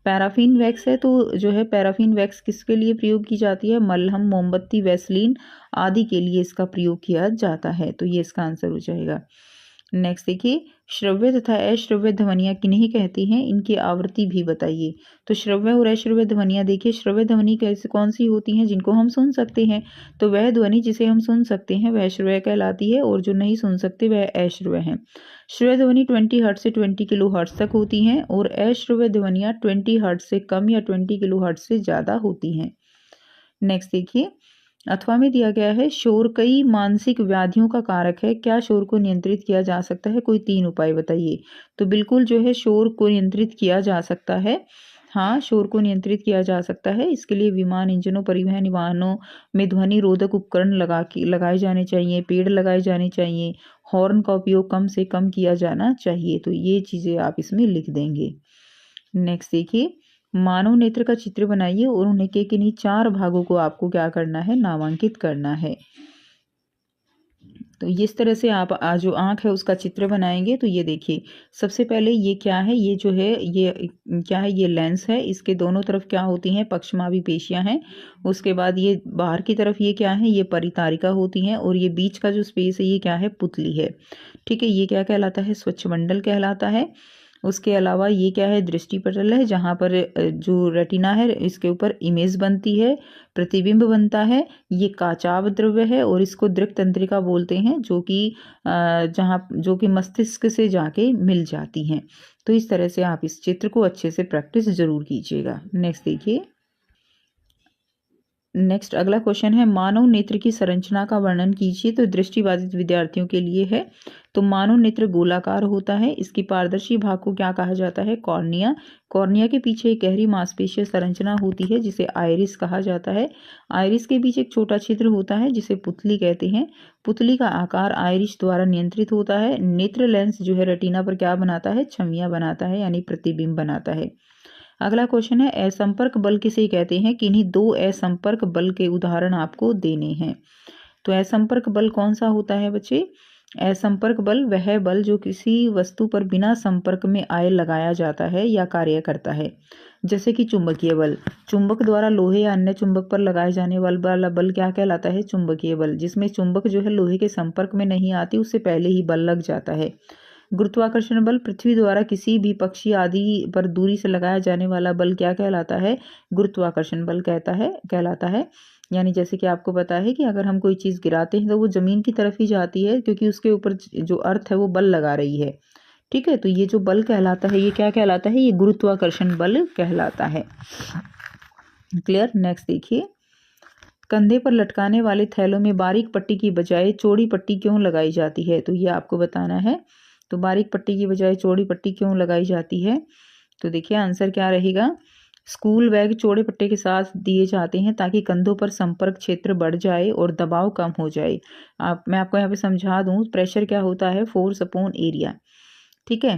Speaker 1: पैराफिन वैक्स है तो जो है पैराफिन वैक्स किसके लिए प्रयोग की जाती है, मलहम, मोमबत्ती, वैसलीन आदि के लिए इसका प्रयोग किया जाता है। तो ये इसका आंसर हो जाएगा। नेक्स्ट देखिए, श्रव्य तथा अश्रव्य ध्वनियाँ किन्हें कहती हैं, इनकी आवृत्ति भी बताइए। तो श्रव्य और अश्रव्य ध्वनियाँ देखिए, श्रव्य ध्वनि कैसे कौन सी होती हैं, जिनको हम सुन सकते हैं। तो वह ध्वनि जिसे हम सुन सकते हैं वह श्रव्य कहलाती है, और जो नहीं सुन सकते वह अश्रव्य है। श्रव्य ध्वनि 20 हर्ट्ज से 20 किलो हर्ट्ज तक होती हैं और अश्रव्य ध्वनियाँ 20 हर्ट्ज से कम या 20 किलो हर्ट्ज से ज़्यादा होती हैं। नेक्स्ट देखिए, अथवा में दिया गया है, शोर कई मानसिक व्याधियों का कारक है, क्या शोर को नियंत्रित किया जा सकता है, कोई 3 उपाय बताइए। तो बिल्कुल जो है शोर को नियंत्रित किया जा सकता है। हाँ, शोर को नियंत्रित किया जा सकता है। इसके लिए विमान, इंजनों, परिवहन वाहनों में ध्वनि रोधक उपकरण लगाए जाने चाहिए, पेड़ लगाए जाने चाहिए, हॉर्न का उपयोग कम से कम किया जाना चाहिए। तो ये चीज़ें आप इसमें लिख देंगे। नेक्स्ट देखिए, मानव नेत्र का चित्र बनाइए और उन्हें के किन्हीं 4 भागों को आपको क्या करना है, नामांकित करना है। तो इस तरह से आप जो आँख है उसका चित्र बनाएंगे। तो ये देखिए, सबसे पहले ये क्या है, ये जो है ये क्या है, ये लेंस है। इसके दोनों तरफ क्या होती हैं, पक्षमावी पेशियां हैं। उसके बाद ये बाहर की तरफ ये क्या है, ये परितारिका होती हैं, और ये बीच का जो स्पेस है ये क्या है, पुतली है, ठीक है। ये क्या कहलाता है, स्वच्छमंडल कहलाता है। उसके अलावा ये क्या है, दृष्टिपटल है, जहाँ पर जो रेटिना है इसके ऊपर इमेज बनती है, प्रतिबिंब बनता है। ये काचाव द्रव्य है और इसको दृक् तंत्रिका बोलते हैं, जो कि मस्तिष्क से जाके मिल जाती हैं। तो इस तरह से आप इस चित्र को अच्छे से प्रैक्टिस जरूर कीजिएगा। नेक्स्ट देखिए, नेक्स्ट अगला क्वेश्चन है, मानव नेत्र की संरचना का वर्णन कीजिए। तो दृष्टिबाधित विद्यार्थियों के लिए है। तो मानव नेत्र गोलाकार होता है। इसकी पारदर्शी भाग को क्या कहा जाता है, कॉर्निया। कॉर्निया के पीछे एक गहरी मांसपेशीय संरचना होती है जिसे आइरिस कहा जाता है। आइरिस के बीच एक छोटा छिद्र होता है जिसे पुतली कहते हैं। पुतली का आकार आइरिस द्वारा नियंत्रित होता है। नेत्र लेंस जो है रेटिना पर क्या बनाता है, छवियां बनाता है, यानी प्रतिबिंब बनाता है। अगला क्वेश्चन है, असंपर्क बल किसे कहते हैं, किन्हीं 2 असंपर्क बल के उदाहरण आपको देने हैं। तो असंपर्क बल कौन सा होता है बच्चे, असंपर्क बल वह बल जो किसी वस्तु पर बिना संपर्क में आए लगाया जाता है या कार्य करता है। जैसे कि चुंबकीय बल, चुंबक द्वारा लोहे या अन्य चुंबक पर लगाए जाने वाला बल क्या कहलाता है, चुंबकीय बल। जिसमें चुंबक जो है लोहे के संपर्क में नहीं आती, उससे पहले ही बल लग जाता है। गुरुत्वाकर्षण बल, पृथ्वी द्वारा किसी भी पक्षी आदि पर दूरी से लगाया जाने वाला बल क्या कहलाता है, गुरुत्वाकर्षण बल कहलाता है। यानी जैसे कि आपको पता है कि अगर हम कोई चीज़ गिराते हैं तो वो जमीन की तरफ ही जाती है, क्योंकि उसके ऊपर जो अर्थ है वो बल लगा रही है, ठीक है। तो ये जो बल कहलाता है ये क्या कहलाता है, ये गुरुत्वाकर्षण बल कहलाता है। क्लियर। नेक्स्ट देखिए, कंधे पर लटकाने वाले थैलों में बारीक पट्टी की बजाय चौड़ी पट्टी क्यों लगाई जाती है। तो ये आपको बताना है। तो बारीक पट्टी की बजाय चौड़ी पट्टी क्यों लगाई जाती है? तो देखिए आंसर क्या रहेगा, स्कूल बैग चौड़े पट्टे के साथ दिए जाते हैं ताकि कंधों पर संपर्क क्षेत्र बढ़ जाए और दबाव कम हो जाए। मैं आपको यहाँ पे समझा दूं, प्रेशर क्या होता है, फोर्स अपॉन एरिया। ठीक है,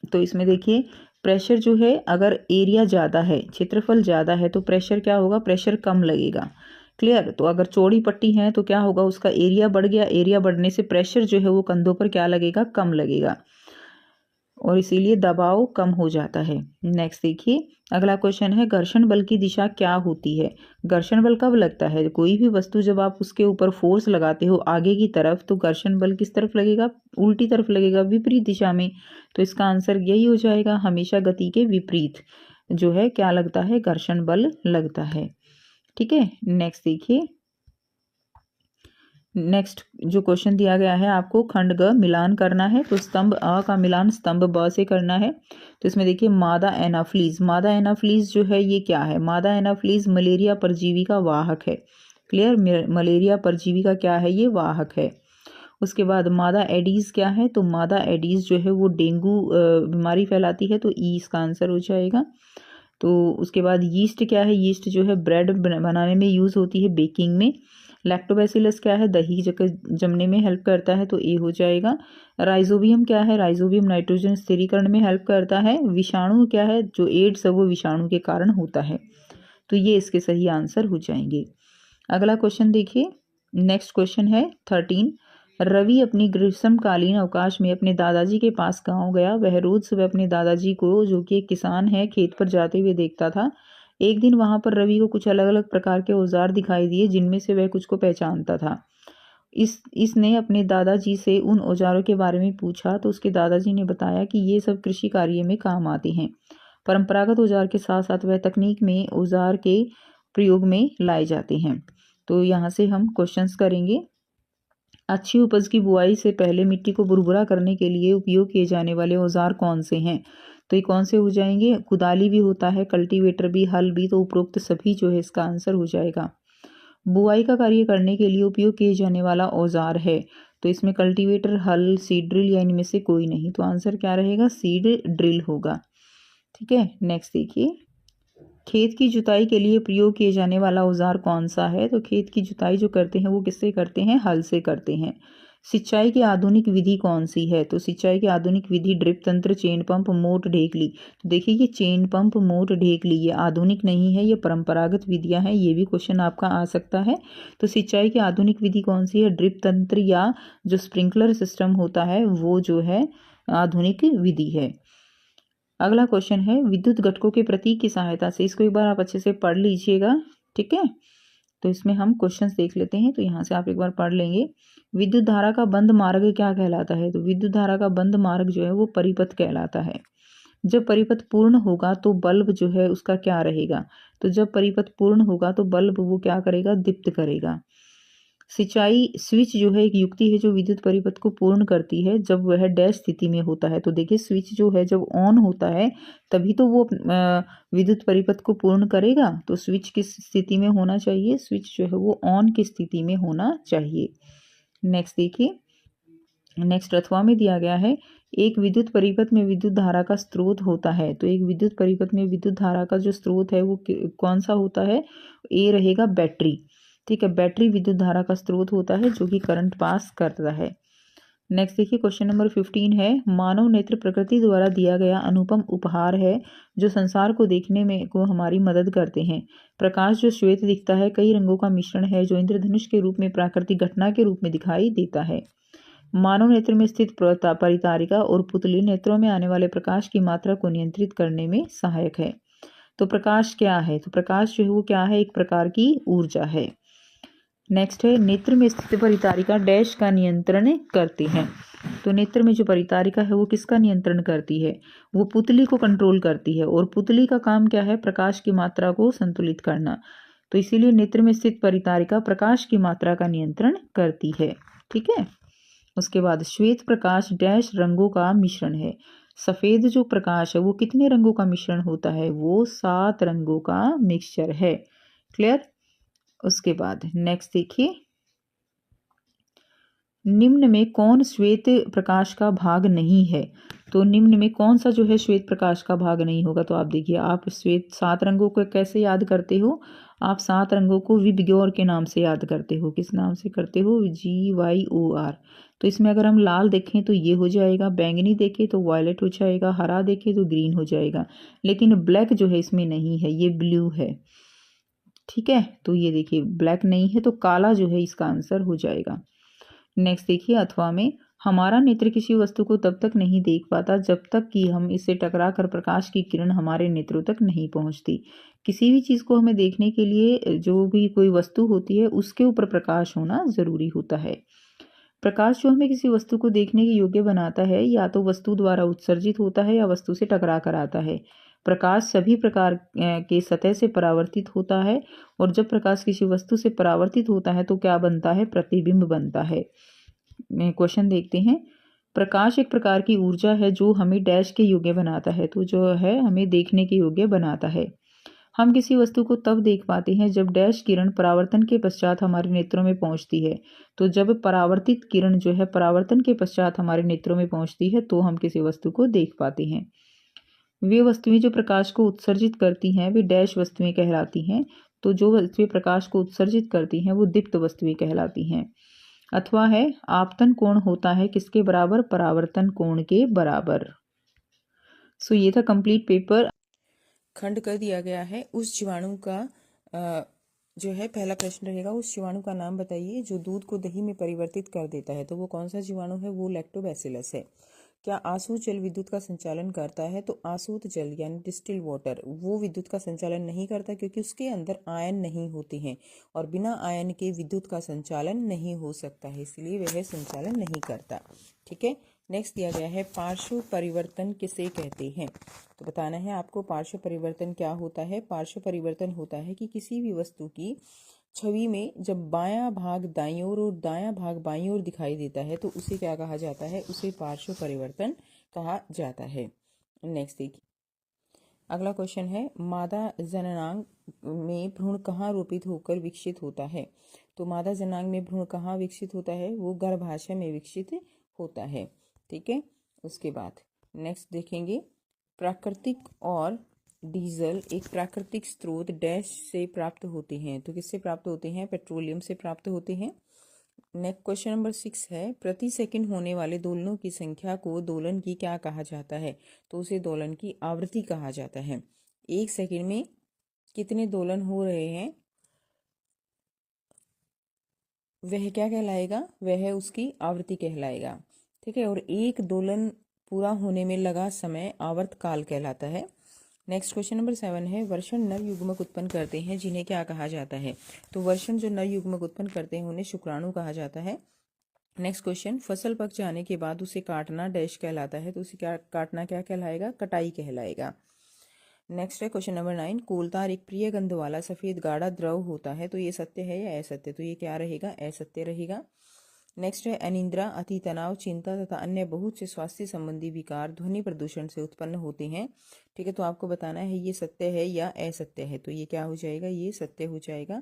Speaker 1: तो इसमें देखिए प्रेशर जो है, अगर एरिया ज़्यादा है, क्षेत्रफल ज़्यादा है, तो प्रेशर क्या होगा, प्रेशर कम लगेगा। क्लियर? तो अगर चौड़ी पट्टी है तो क्या होगा, उसका एरिया बढ़ गया, एरिया बढ़ने से प्रेशर जो है वो कंधों पर क्या लगेगा, कम लगेगा और इसीलिए दबाव कम हो जाता है। नेक्स्ट देखिए अगला क्वेश्चन है, घर्षण बल की दिशा क्या होती है? घर्षण बल कब लगता है? कोई भी वस्तु जब आप उसके ऊपर फोर्स लगाते हो आगे की तरफ, तो घर्षण बल किस तरफ लगेगा, उल्टी तरफ लगेगा, विपरीत दिशा में। तो इसका आंसर यही हो जाएगा, हमेशा गति के विपरीत जो है क्या लगता है, घर्षण बल लगता है। ठीक है, नेक्स्ट देखिए, नेक्स्ट जो क्वेश्चन दिया गया है आपको, खंड ग मिलान करना है, तो स्तंभ अ का मिलान स्तंभ ब से करना है। तो इसमें देखिए मादा एनाफ्लीज, मादा एनाफ्लीज जो है ये क्या है, मादा एनाफ्लीज मलेरिया परजीवी का वाहक है। क्लियर? मलेरिया परजीवी का क्या है, ये वाहक है। उसके बाद मादा एडीज क्या है, तो मादा एडीज जो है वो डेंगू बीमारी फैलाती है, तो ई इसका आंसर हो जाएगा। तो उसके बाद यीस्ट क्या है, यीस्ट जो है ब्रेड बनाने में यूज़ होती है, बेकिंग में। लैक्टोबैसिलस क्या है, दही जमने में हेल्प करता है, तो ए हो जाएगा। राइजोबियम क्या है, राइजोबियम नाइट्रोजन स्थिरीकरण में हेल्प करता है। विषाणु क्या है, जो एड्स है वो विषाणु के कारण होता है, तो ये इसके सही आंसर हो जाएंगे। अगला क्वेश्चन देखिए, नेक्स्ट क्वेश्चन है 13। रवि अपनी ग्रीष्मकालीन अवकाश में अपने दादाजी के पास गांव गया। वह रोज सुबह अपने दादाजी को, जो कि एक किसान है, खेत पर जाते हुए देखता था। एक दिन वहां पर रवि को कुछ अलग अलग प्रकार के औजार दिखाई दिए, जिनमें से वह कुछ को पहचानता था। इसने अपने दादाजी से उन औजारों के बारे में पूछा, तो उसके दादाजी ने बताया कि ये सब कृषि कार्य में काम आते हैं। परंपरागत औजार के साथ साथ वह तकनीक में औजार के प्रयोग में लाए जाते हैं। तो यहाँ से हम क्वेश्चंस करेंगे। अच्छी उपज की बुआई से पहले मिट्टी को भुरभुरा करने के लिए उपयोग किए जाने वाले औजार कौन से हैं? तो ये कौन से हो जाएंगे, कुदाली भी होता है, कल्टीवेटर भी, हल भी, तो उपरोक्त सभी जो है इसका आंसर हो जाएगा। बुआई का कार्य करने के लिए उपयोग किए जाने वाला औजार है, तो इसमें कल्टीवेटर, हल, सीड ड्रिल या इनमें से कोई नहीं, तो आंसर क्या रहेगा, सीड ड्रिल होगा। ठीक है, नेक्स्ट देखिए, खेत की जुताई के लिए प्रयोग किए जाने वाला औजार कौन सा है? तो खेत की जुताई जो करते हैं वो किससे करते हैं, हल से करते हैं। सिंचाई की आधुनिक विधि कौन सी है? तो सिंचाई की आधुनिक विधि ड्रिप तंत्र, चेन पंप, मोट ढेकली। तो देखिए ये चेन पंप, मोट ढेकली ये आधुनिक नहीं है, ये परंपरागत विधियां हैं, ये भी क्वेश्चन आपका आ सकता है। तो सिंचाई की आधुनिक विधि कौन सी है, ड्रिप तंत्र या जो स्प्रिंकलर सिस्टम होता है वो जो है आधुनिक विधि है। अगला क्वेश्चन है, विद्युत घटकों के प्रतीक की सहायता से, इसको एक बार आप अच्छे से पढ़ लीजिएगा। ठीक है, तो इसमें हम क्वेश्चंस देख लेते हैं, तो यहाँ से आप एक बार पढ़ लेंगे। विद्युत धारा का बंद मार्ग क्या कहलाता है? तो विद्युत धारा का बंद मार्ग जो है वो परिपथ कहलाता है। जब परिपथ पूर्ण होगा तो बल्ब जो है उसका क्या रहेगा? तो जब परिपथ पूर्ण होगा तो बल्ब वो क्या करेगा, दीप्त करेगा। सिंचाई स्विच जो है एक युक्ति है जो विद्युत परिपथ को पूर्ण करती है जब वह डैश स्थिति में होता है। तो देखिए स्विच जो है जब ऑन होता है तभी तो वो विद्युत परिपथ को पूर्ण करेगा। तो स्विच किस स्थिति में होना चाहिए, स्विच जो है वो ऑन की स्थिति में होना चाहिए। नेक्स्ट देखिए, नेक्स्ट अथवा में दिया गया है, एक विद्युत परिपथ में विद्युत धारा का स्रोत होता है। तो एक विद्युत परिपथ में विद्युत धारा का जो स्रोत है वो कौन सा होता है, ए रहेगा बैटरी। ठीक है, बैटरी विद्युत धारा का स्रोत होता है जो कि करंट पास करता है। नेक्स्ट देखिए, क्वेश्चन नंबर 15 है, मानव नेत्र प्रकृति द्वारा दिया गया अनुपम उपहार है जो संसार को देखने में को हमारी मदद करते हैं। प्रकाश जो श्वेत दिखता है कई रंगों का मिश्रण है जो इंद्रधनुष के रूप में प्राकृतिक घटना के रूप में दिखाई देता है। मानव नेत्र में स्थित परितारिका और पुतली नेत्रों में आने वाले प्रकाश की मात्रा को नियंत्रित करने में सहायक है। तो प्रकाश क्या है, तो प्रकाश जो है वो क्या है, एक प्रकार की ऊर्जा है। नेक्स्ट है, नेत्र में स्थित परितारिका डैश का नियंत्रण करती है। तो नेत्र में जो परितारिका है वो किसका नियंत्रण करती है, वो पुतली को कंट्रोल करती है। और पुतली का काम क्या है, प्रकाश की मात्रा को संतुलित करना। तो इसीलिए नेत्र में स्थित परितारिका प्रकाश की मात्रा का नियंत्रण करती है। ठीक है, उसके बाद श्वेत प्रकाश डैश रंगों का मिश्रण है। सफेद जो प्रकाश है वो कितने रंगों का मिश्रण होता है, वो 7 रंगों का मिक्सचर है। क्लियर। उसके बाद नेक्स्ट देखिए, निम्न में कौन श्वेत प्रकाश का भाग नहीं है? तो निम्न में कौन सा जो है श्वेत प्रकाश का भाग नहीं होगा? तो आप देखिए, आप श्वेत 7 रंगों को कैसे याद करते हो? आप 7 रंगों को विबग्योर के नाम से याद करते हो। किस नाम से करते हो? GYOR। तो इसमें अगर हम लाल देखें तो ये हो जाएगा, बैंगनी देखें तो वायलेट हो जाएगा, हरा देखें तो ग्रीन हो जाएगा, लेकिन ब्लैक जो है इसमें नहीं है, ये ब्लू है। ठीक है, तो ये देखिए ब्लैक नहीं है, तो काला जो है इसका आंसर हो जाएगा। नेक्स्ट देखिए, अथवा में हमारा नेत्र किसी वस्तु को तब तक नहीं देख पाता जब तक कि हम इससे टकरा कर प्रकाश की किरण हमारे नेत्रों तक नहीं पहुंचती। किसी भी चीज़ को हमें देखने के लिए जो भी कोई वस्तु होती है उसके ऊपर प्रकाश होना ज़रूरी होता है। प्रकाश जो हमें किसी वस्तु को देखने के योग्य बनाता है या तो वस्तु द्वारा उत्सर्जित होता है या वस्तु से टकरा कर आता है। प्रकाश सभी प्रकार के सतह से परावर्तित होता है, और जब प्रकाश किसी वस्तु से परावर्तित होता है तो क्या बनता है? प्रतिबिंब बनता है। क्वेश्चन देखते हैं। प्रकाश एक प्रकार की ऊर्जा है जो हमें डैश के योग्य बनाता है, तो जो है हमें देखने के योग्य बनाता है। हम किसी वस्तु को तब देख पाते हैं जब डैश किरण परावर्तन के पश्चात हमारे नेत्रों में पहुंचती है। तो जब परावर्तित किरण जो है परावर्तन के पश्चात हमारे नेत्रों में पहुंचती है तो हम किसी वस्तु को देख पाते हैं। वे वस्तुएं जो प्रकाश को उत्सर्जित करती हैं वे डैश वस्तुएं कहलाती हैं। तो जो वस्तुएं प्रकाश को उत्सर्जित करती हैं वो दीप्त वस्तुएं कहलाती हैं। अथवा है, आपतन कोण होता है किसके बराबर? परावर्तन कोण के बराबर। सो ये था कंप्लीट पेपर। खंड कर दिया गया है। उस जीवाणु का जो है पहला प्रश्न रहेगा, उस जीवाणु का नाम बताइए जो दूध को दही में परिवर्तित कर देता है। तो वो कौन सा जीवाणु है? वो लैक्टोबैसिलस है। क्या आसूत जल विद्युत का संचालन करता है? तो आसूत जल यानी डिस्टिल वाटर वो विद्युत का संचालन नहीं करता, क्योंकि उसके अंदर आयन नहीं होते हैं और बिना आयन के विद्युत का संचालन नहीं हो सकता है, इसलिए वह संचालन नहीं करता। ठीक है, नेक्स्ट दिया गया है पार्श्व परिवर्तन किसे कहते हैं? तो बताना है आपको पार्श्व परिवर्तन क्या होता है। पार्श्व परिवर्तन होता है कि किसी भी वस्तु की छवि में जब बायां भाग दाईं ओर और दायां भाग बाईं ओर दिखाई देता है तो उसे क्या कहा जाता है? उसे पार्श्व परिवर्तन कहा जाता है। नेक्स्ट देखिए, अगला क्वेश्चन है, मादा जननांग में भ्रूण कहाँ रोपित होकर विकसित होता है? तो मादा जननांग में भ्रूण कहाँ विकसित होता है? वो गर्भाशय में विकसित होता है। ठीक है, उसके बाद नेक्स्ट देखेंगे, प्राकृतिक और डीजल एक प्राकृतिक स्रोत डैश से प्राप्त होते हैं। तो किससे प्राप्त होते हैं? पेट्रोलियम से प्राप्त होते हैं। नेक्स्ट क्वेश्चन नंबर 6 है, प्रति सेकंड होने वाले दोलनों की संख्या को दोलन की क्या कहा जाता है? तो उसे दोलन की आवृत्ति कहा जाता है। एक सेकंड में कितने दोलन हो रहे हैं वह क्या कहलाएगा? वह उसकी आवृत्ति कहलाएगा। ठीक है, और एक दोलन पूरा होने में लगा समय आवर्त काल कहलाता है। नेक्स्ट क्वेश्चन नंबर 7 है, वर्षण नर युग्मक उत्पन्न करते हैं जिन्हें क्या कहा जाता है? तो वर्षण जो नर युग्मक उत्पन्न करते हैं उन्हें शुक्राणु कहा जाता है। नेक्स्ट क्वेश्चन, फसल पक जाने के बाद उसे काटना डैश कहलाता है। तो उसे क्या काटना क्या कहलाएगा? कटाई कहलाएगा। नेक्स्ट है क्वेश्चन नंबर 9, कोलतार एक प्रिय गंध वाला सफेद गाढ़ा द्रव होता है। तो ये सत्य है या असत्य? तो ये क्या रहेगा? असत्य रहेगा। नेक्स्ट है, अनिद्रा, अति तनाव, चिंता तथा अन्य बहुत से स्वास्थ्य संबंधी विकार ध्वनि प्रदूषण से उत्पन्न होते हैं। ठीक है, तो आपको बताना है ये सत्य है या असत्य है। तो ये क्या हो जाएगा? ये सत्य हो जाएगा।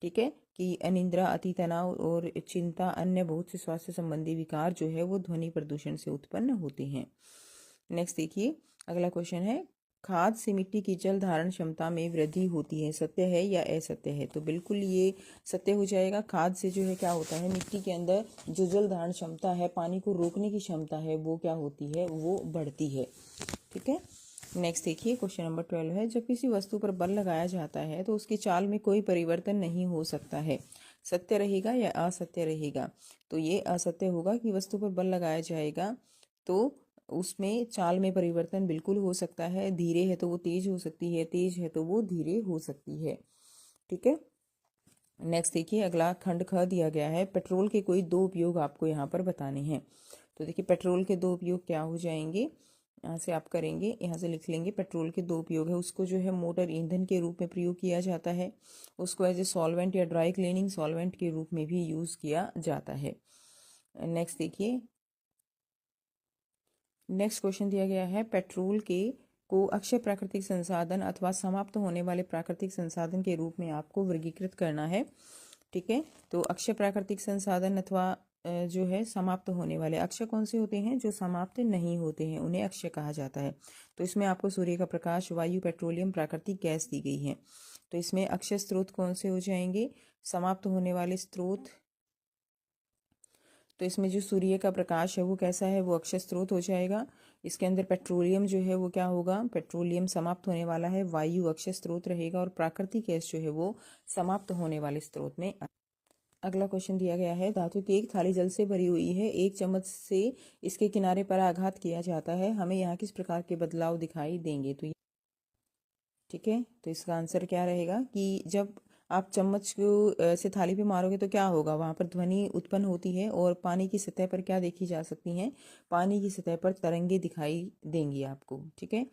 Speaker 1: ठीक है, कि अनिद्रा, अति तनाव और चिंता अन्य बहुत से स्वास्थ्य संबंधी विकार जो है वो ध्वनि प्रदूषण से उत्पन्न होते हैं। नेक्स्ट देखिए, अगला क्वेश्चन है, खाद से मिट्टी की जल धारण क्षमता में वृद्धि होती है। सत्य है या असत्य है? तो बिल्कुल ये सत्य हो जाएगा। खाद से जो है क्या होता है, मिट्टी के अंदर जो जल धारण क्षमता है, पानी को रोकने की क्षमता है, वो क्या होती है? वो बढ़ती है। ठीक है, नेक्स्ट देखिए, क्वेश्चन नंबर 12 है, जब किसी वस्तु पर बल लगाया जाता है तो उसकी चाल में कोई परिवर्तन नहीं हो सकता है। सत्य रहेगा या असत्य रहेगा? तो ये असत्य होगा कि वस्तु पर बल लगाया जाएगा तो उसमें चाल में परिवर्तन बिल्कुल हो सकता है। धीरे है तो वो तेज हो सकती है, तेज है तो वो धीरे हो सकती है। ठीक है, नेक्स्ट देखिए, अगला खंड ख दिया गया है, पेट्रोल के कोई 2 उपयोग आपको यहाँ पर बताने हैं। तो देखिए, पेट्रोल के 2 उपयोग क्या हो जाएंगे? यहाँ से आप करेंगे, यहाँ से लिख लेंगे, पेट्रोल के 2 उपयोग है। उसको जो है मोटर ईंधन के रूप में प्रयोग किया जाता है, उसको एज ए सॉल्वेंट या ड्राई क्लीनिंग सॉल्वेंट के रूप में भी यूज किया जाता है। नेक्स्ट देखिए, नेक्स्ट क्वेश्चन दिया गया है, पेट्रोल के को अक्षय प्राकृतिक संसाधन अथवा समाप्त होने वाले प्राकृतिक संसाधन के रूप में आपको वर्गीकृत करना है। ठीक है, तो अक्षय प्राकृतिक संसाधन अथवा जो है समाप्त होने वाले। अक्षय कौन से होते हैं? जो समाप्त नहीं होते हैं उन्हें अक्षय कहा जाता है। तो इसमें आपको सूर्य का प्रकाश, वायु, पेट्रोलियम, प्राकृतिक गैस दी गई है। तो इसमें अक्षय स्रोत कौन से हो जाएंगे? समाप्त होने वाले स्रोत। तो इसमें जो सूर्य का प्रकाश है वो कैसा है? वो अक्षय स्रोत हो जाएगा। इसके अंदर पेट्रोलियम जो है वो क्या होगा? पेट्रोलियम समाप्त होने वाला है। वायु अक्षय स्रोत रहेगा और प्राकृतिक गैस जो है वो समाप्त होने वाले स्रोत में। अगला क्वेश्चन दिया गया है, धातु की एक थाली जल से भरी हुई है, एक चम्मच से इसके किनारे पर आघात किया जाता है, हमें यहाँ किस प्रकार के बदलाव दिखाई देंगे? तो ठीक है, तो इसका आंसर क्या रहेगा कि जब आप चम्मच को से थाली पे मारोगे तो क्या होगा? वहाँ पर ध्वनि उत्पन्न होती है और पानी की सतह पर क्या देखी जा सकती हैं? पानी की सतह पर तरंगे दिखाई देंगी आपको। ठीक है,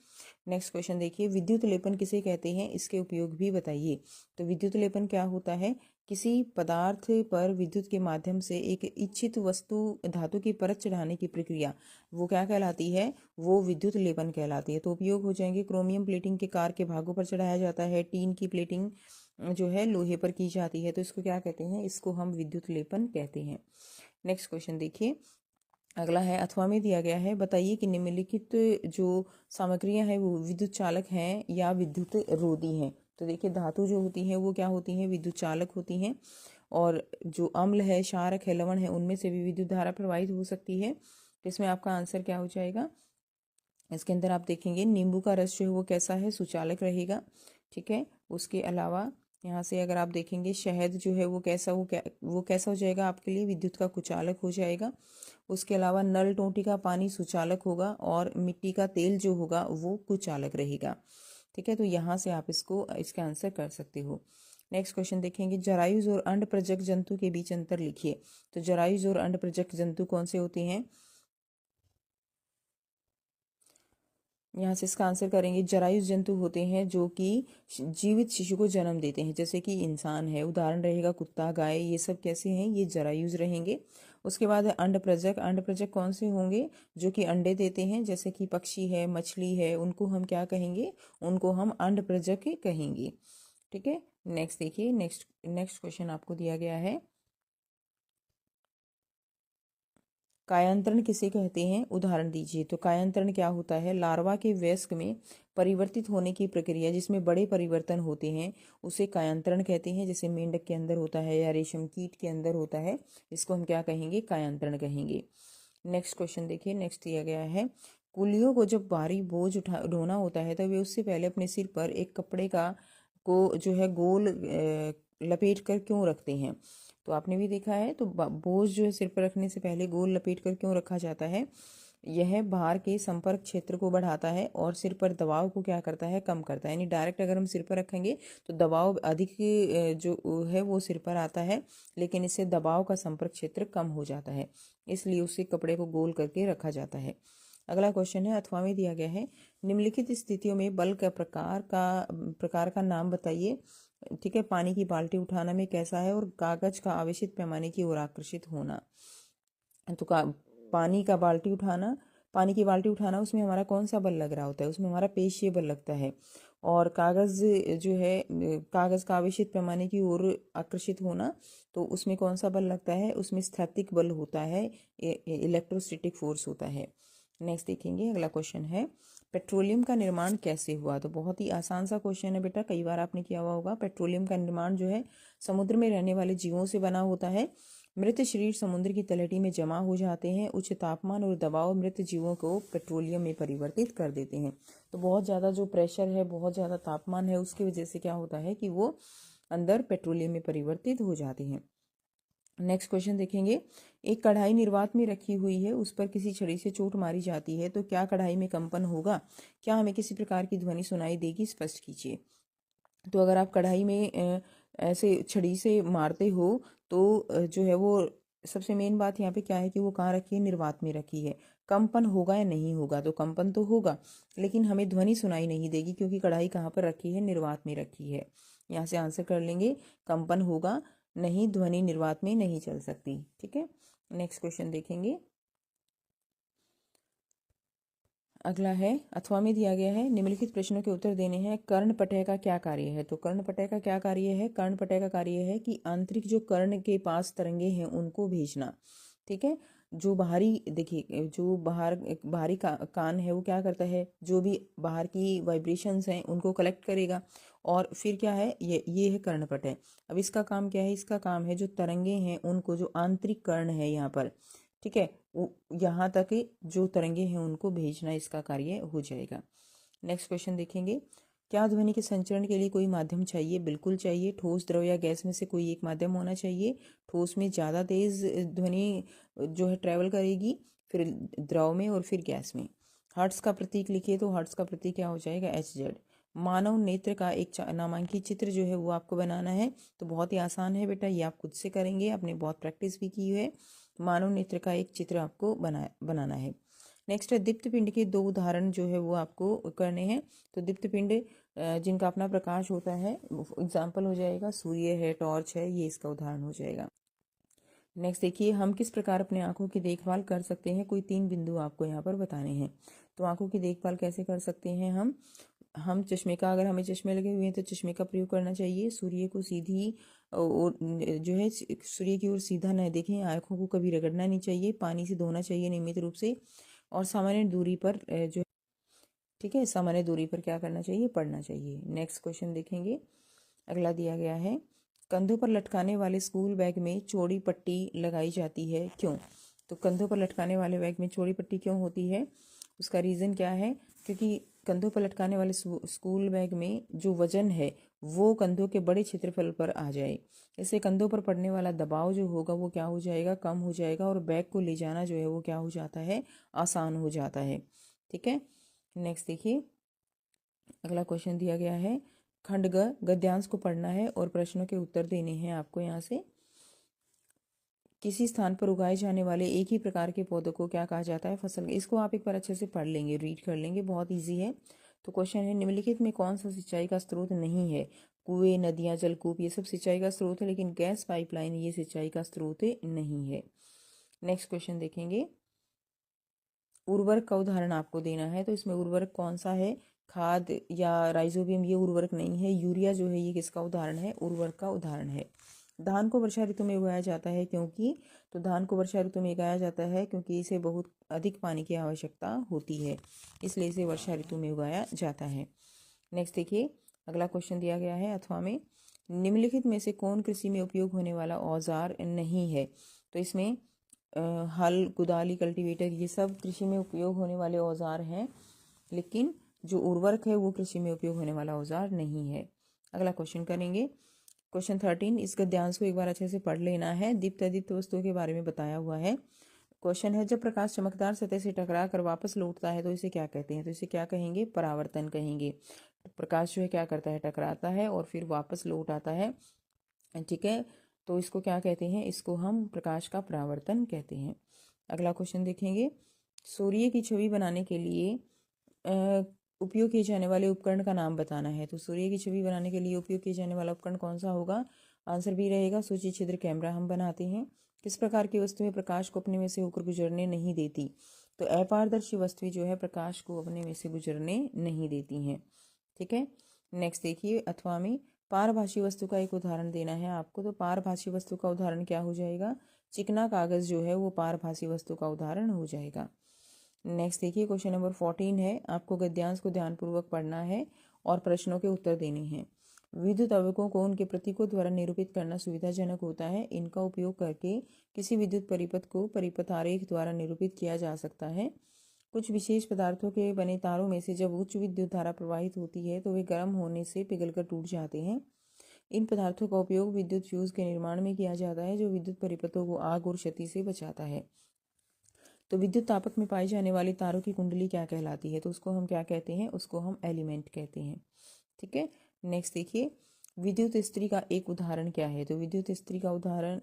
Speaker 1: नेक्स्ट क्वेश्चन देखिए, विद्युत लेपन किसे कहते हैं? इसके उपयोग भी बताइए। तो विद्युत लेपन क्या होता है? किसी पदार्थ पर विद्युत के माध्यम से एक इच्छित वस्तु धातु की परत चढ़ाने की प्रक्रिया, वो क्या कहलाती है? वो विद्युत लेपन कहलाती है। तो उपयोग हो जाएंगे, क्रोमियम प्लेटिंग के कार के भागों पर चढ़ाया जाता है, टीन की प्लेटिंग जो है लोहे पर की जाती है, तो इसको क्या कहते हैं? इसको हम विद्युत लेपन कहते हैं। नेक्स्ट क्वेश्चन देखिए, अगला है, अथवा में दिया गया है, बताइए कि निम्नलिखित जो सामग्रियां हैं वो विद्युत चालक हैं या विद्युत रोधी हैं? तो देखिए, धातु जो होती हैं वो क्या होती हैं? विद्युत चालक होती हैं। और जो अम्ल है, क्षारक है, लवण है, उनमें से भी विद्युत धारा प्रवाहित हो सकती है। तो इसमें आपका आंसर क्या हो जाएगा? इसके अंदर आप देखेंगे नींबू का रस जो है वो कैसा है? सुचालक रहेगा। ठीक है, उसके अलावा यहाँ से अगर आप देखेंगे शहद जो है वो कैसा हो जाएगा आपके लिए? विद्युत का कुचालक हो जाएगा। उसके अलावा नल टोंटी का पानी सुचालक होगा और मिट्टी का तेल जो होगा वो कुचालक रहेगा। ठीक है, तो यहाँ से आप इसका आंसर कर सकते हो। नेक्स्ट क्वेश्चन देखेंगे, जरायुज और अंड प्रजक जंतु के बीच अंतर लिखिए। तो जरायुज और अंड प्रजक जंतु कौन से होते हैं? यहाँ से इसका आंसर करेंगे, जरायुज जंतु होते हैं जो कि जीवित शिशु को जन्म देते हैं, जैसे कि इंसान है, उदाहरण रहेगा कुत्ता, गाय, ये सब कैसे हैं? ये जरायुज रहेंगे। उसके बाद है अंड प्रजक। अंड प्रजक कौन से होंगे? जो कि अंडे देते हैं, जैसे कि पक्षी है, मछली है, उनको हम क्या कहेंगे? उनको हम अंड प्रजक कहेंगे। ठीक है, नेक्स्ट देखिए, नेक्स्ट क्वेश्चन आपको दिया गया है, कायांतरण किसे कहते हैं? उदाहरण दीजिए। तो कायांतरण क्या होता है? लार्वा के वयस्क में परिवर्तित होने की प्रक्रिया जिसमें बड़े परिवर्तन होते हैं उसे कायांतरण कहते हैं, जैसे मेंढक के अंदर होता है या रेशम कीट के अंदर होता है, इसको हम क्या कहेंगे? कायांतरण कहेंगे। नेक्स्ट क्वेश्चन देखिए, नेक्स्ट दिया गया है, कुलियों को जब भारी बोझ ढोना होता है तो वे उससे पहले अपने सिर पर एक कपड़े को जो है गोल लपेट कर क्यों रखते हैं? तो आपने भी देखा है, तो बोझ जो है सिर पर रखने से पहले गोल लपेट कर क्यों रखा जाता है? यह भार के संपर्क क्षेत्र को बढ़ाता है और सिर पर दबाव को क्या करता है? कम करता है। यानी डायरेक्ट अगर हम सिर पर रखेंगे तो दबाव अधिक जो है वो सिर पर आता है, लेकिन इससे दबाव का संपर्क क्षेत्र कम हो जाता है, इसलिए उसे कपड़े को गोल करके रखा जाता है। अगला क्वेश्चन है, अथवा में दिया गया है, निम्नलिखित स्थितियों में बल का प्रकार का नाम बताइए। ठीक है, पानी की बाल्टी उठाना में कैसा है? और कागज का आवेशित पैमाने की ओर आकर्षित होना। तो पानी की बाल्टी उठाना, उसमें हमारा कौन सा बल लग रहा होता है? उसमें हमारा पेशीय बल लगता है। और कागज जो है, कागज का आवेशित पैमाने की ओर आकर्षित होना, तो उसमें कौन सा बल लगता है? उसमें स्थैतिक बल होता है, इलेक्ट्रोस्टैटिक फोर्स होता है। नेक्स्ट देखेंगे, अगला क्वेश्चन है, पेट्रोलियम का निर्माण कैसे हुआ? तो बहुत ही आसान सा क्वेश्चन है बेटा, कई बार आपने किया हुआ होगा। पेट्रोलियम का निर्माण जो है समुद्र में रहने वाले जीवों से बना होता है। मृत शरीर समुद्र की तलहटी में जमा हो जाते हैं, उच्च तापमान और दबाव मृत जीवों को पेट्रोलियम में परिवर्तित कर देते हैं। तो बहुत ज़्यादा जो प्रेशर है, बहुत ज़्यादा तापमान है, उसकी वजह से क्या होता है कि वो अंदर पेट्रोलियम में परिवर्तित हो जाते हैं। नेक्स्ट क्वेश्चन देखेंगे, एक कढ़ाई निर्वात में रखी हुई है, उस पर किसी छड़ी से चोट मारी जाती है, तो क्या कढ़ाई में कंपन होगा? क्या हमें किसी प्रकार की ध्वनि सुनाई देगी? स्पष्ट कीजिए। तो अगर आप कढ़ाई में ऐसे छड़ी से मारते हो तो जो है वो, सबसे मेन बात यहाँ पे क्या है कि वो कहाँ रखी है? निर्वात में रखी है। कंपन होगा या नहीं होगा? तो कंपन तो होगा, लेकिन हमें ध्वनि सुनाई नहीं देगी, क्योंकि कढ़ाई कहाँ पर रखी है? निर्वात में रखी है। यहाँ से आंसर कर लेंगे, कंपन होगा नहीं, ध्वनि निर्वात में नहीं चल सकती। ठीक है, नेक्स्ट क्वेश्चन देखेंगे, अगला है, अथवा में दिया गया है, निम्नलिखित प्रश्नों के उत्तर देने हैं। कर्णपटय का क्या कार्य है? तो कर्णपटय का क्या कार्य है? कर्णपटय का कार्य है कि आंतरिक जो कर्ण के पास तरंगे हैं उनको भेजना।
Speaker 2: ठीक है। जो बाहरी देखिए, जो बाहरी कान है वो क्या करता है, जो भी बाहर की वाइब्रेशंस हैं उनको कलेक्ट करेगा। और फिर क्या है, ये है कर्णपट है। अब इसका काम क्या है, इसका काम है जो तरंगे हैं उनको, जो आंतरिक कर्ण है यहाँ पर, ठीक है, वो यहाँ तक जो तरंगे हैं उनको भेजना इसका कार्य हो जाएगा। नेक्स्ट क्वेश्चन देखेंगे। क्या ध्वनि के संचरण के लिए कोई माध्यम चाहिए? बिल्कुल चाहिए। ठोस, द्रव या गैस में से कोई एक माध्यम होना चाहिए। ठोस में ज़्यादा तेज ध्वनि जो है ट्रैवल करेगी, फिर द्रव में और फिर गैस में। हर्ट्ज का प्रतीक लिखिए, तो हर्ट्ज का प्रतीक क्या हो जाएगा? HZ। मानव नेत्र का एक नामांकित चित्र जो है वो आपको बनाना है। तो बहुत ही आसान है बेटा, ये आप खुद से करेंगे, आपने बहुत प्रैक्टिस भी की है। मानव नेत्र का एक चित्र आपको बनाना है। नेक्स्ट है दीप्त पिंड के 2 उदाहरण जो है वो आपको करने हैं। तो दीप्त पिंड जिनका अपना प्रकाश होता है, एग्जाम्पल हो जाएगा सूर्य है, टॉर्च है, ये इसका उदाहरण हो जाएगा। नेक्स्ट देखिए, हम किस प्रकार अपने आंखों की देखभाल कर सकते हैं? कोई 3 बिंदु आपको यहाँ पर बताने हैं। तो आंखों की देखभाल कैसे कर सकते हैं हम चश्मे का, अगर हमें चश्मे लगे हुए हैं तो चश्मे का प्रयोग करना चाहिए। सूर्य को सीधी जो है सूर्य की ओर सीधा न देखें। आंखों को कभी रगड़ना नहीं चाहिए। पानी से धोना चाहिए नियमित रूप से। और सामान्य दूरी पर जो, ठीक है, सामान्य दूरी पर क्या करना चाहिए? पढ़ना चाहिए। नेक्स्ट क्वेश्चन देखेंगे। अगला दिया गया है, कंधों पर लटकाने वाले स्कूल बैग में चौड़ी पट्टी लगाई जाती है, क्यों? तो कंधों पर लटकाने वाले बैग में चौड़ी पट्टी क्यों होती है? उसका रीज़न क्या है? क्योंकि कंधों पर लटकाने वाले स्कूल बैग में जो वजन है वो कंधों के बड़े क्षेत्रफल पर आ जाए। इससे कंधों पर पड़ने वाला दबाव जो होगा वो क्या हो जाएगा? कम हो जाएगा। और बैग को ले जाना जो है वो क्या हो जाता है? आसान हो जाता है। ठीक है। नेक्स्ट देखिए, अगला क्वेश्चन दिया गया है, खंड ग गद्यांश को पढ़ना है और प्रश्नों के उत्तर देने हैं आपको। यहाँ से किसी स्थान पर उगाए जाने वाले एक ही प्रकार के पौधों को क्या कहा जाता है? फसल। इसको आप एक बार अच्छे से पढ़ लेंगे, रीड कर लेंगे, बहुत इजी है। तो क्वेश्चन है, निम्नलिखित में कौन सा सिंचाई का स्रोत नहीं है? कुएं, नदियां, जलकूप ये सब सिंचाई का स्रोत है, लेकिन गैस पाइपलाइन ये सिंचाई का स्रोत नहीं है। नेक्स्ट क्वेश्चन देखेंगे। उर्वरक का उदाहरण आपको देना है। तो इसमें उर्वरक कौन सा है? खाद या राइजोबियम, ये उर्वरक नहीं है। यूरिया जो है ये किसका उदाहरण है? उर्वरक का उदाहरण है। धान को वर्षा ऋतु में उगाया जाता है, क्योंकि, तो धान को वर्षा ऋतु में उगाया जाता है क्योंकि इसे बहुत अधिक पानी की आवश्यकता होती है, इसलिए इसे वर्षा ऋतु में उगाया जाता है। नेक्स्ट देखिए, अगला क्वेश्चन दिया गया है, अथवा में निम्नलिखित में से कौन कृषि में उपयोग होने वाला औजार नहीं है? तो इसमें हल, कुदाली, कल्टीवेटर ये सब कृषि में उपयोग होने वाले औजार हैं, लेकिन जो उर्वरक है वो कृषि में उपयोग होने वाला औजार नहीं है। अगला क्वेश्चन करेंगे। क्वेश्चन 13, इस गद्यांश को एक बार अच्छे से पढ़ लेना है। दीप्त अदीप्त वस्तुओं के बारे में बताया हुआ है। क्वेश्चन है, जब प्रकाश चमकदार सतह से टकरा कर वापस लौटता है तो इसे क्या कहते हैं? तो इसे क्या कहेंगे? परावर्तन कहेंगे। प्रकाश जो है क्या करता है? टकराता है और फिर वापस लौट आता है। ठीक है, तो इसको क्या कहते हैं? इसको हम प्रकाश का परावर्तन कहते हैं। अगला क्वेश्चन देखेंगे। सूर्य की छवि बनाने के लिए उपयोग किए जाने वाले उपकरण का नाम बताना है। तो सूर्य की छवि बनाने के लिए उपयोग किए जाने वाला उपकरण कौन सा होगा? आंसर भी रहेगा सूची छिद्र कैमरा हम बनाते हैं। किस प्रकार की वस्तुएं प्रकाश को अपने में से होकर गुजरने नहीं देती? तो अपारदर्शी वस्तुएं जो है प्रकाश को अपने में से गुजरने नहीं देती हैं। ठीक है। नेक्स्ट देखिए, अथवा में पारभाषी वस्तु का एक उदाहरण देना है आपको। तो पारभाषी वस्तु का उदाहरण क्या हो जाएगा? चिकना कागज जो है वो पारभाषी वस्तु का उदाहरण हो जाएगा। नेक्स्ट देखिए, क्वेश्चन नंबर 14 है, आपको गद्यांश को ध्यानपूर्वक पढ़ना है और प्रश्नों के उत्तर देने हैं। विद्युत अवयवों को उनके प्रतीकों द्वारा निरूपित करना सुविधाजनक होता है। इनका उपयोग करके किसी विद्युत परिपथ को परिपथ आरेख द्वारा निरूपित किया जा सकता है। कुछ विशेष पदार्थों के बने तारों में से जब उच्च विद्युत धारा प्रवाहित होती है तो वे गर्म होने से पिघलकर टूट जाते हैं। इन पदार्थों का उपयोग विद्युत फ्यूज के निर्माण में किया जाता है, जो विद्युत परिपथों को आग और क्षति से बचाता है। तो विद्युत तापक में पाई जाने वाली तारों की कुंडली क्या कहलाती है? तो उसको हम क्या कहते हैं? उसको हम एलिमेंट कहते हैं। ठीक है। नेक्स्ट देखिए, विद्युत इस्त्री का एक उदाहरण क्या है? तो विद्युत इस्त्री का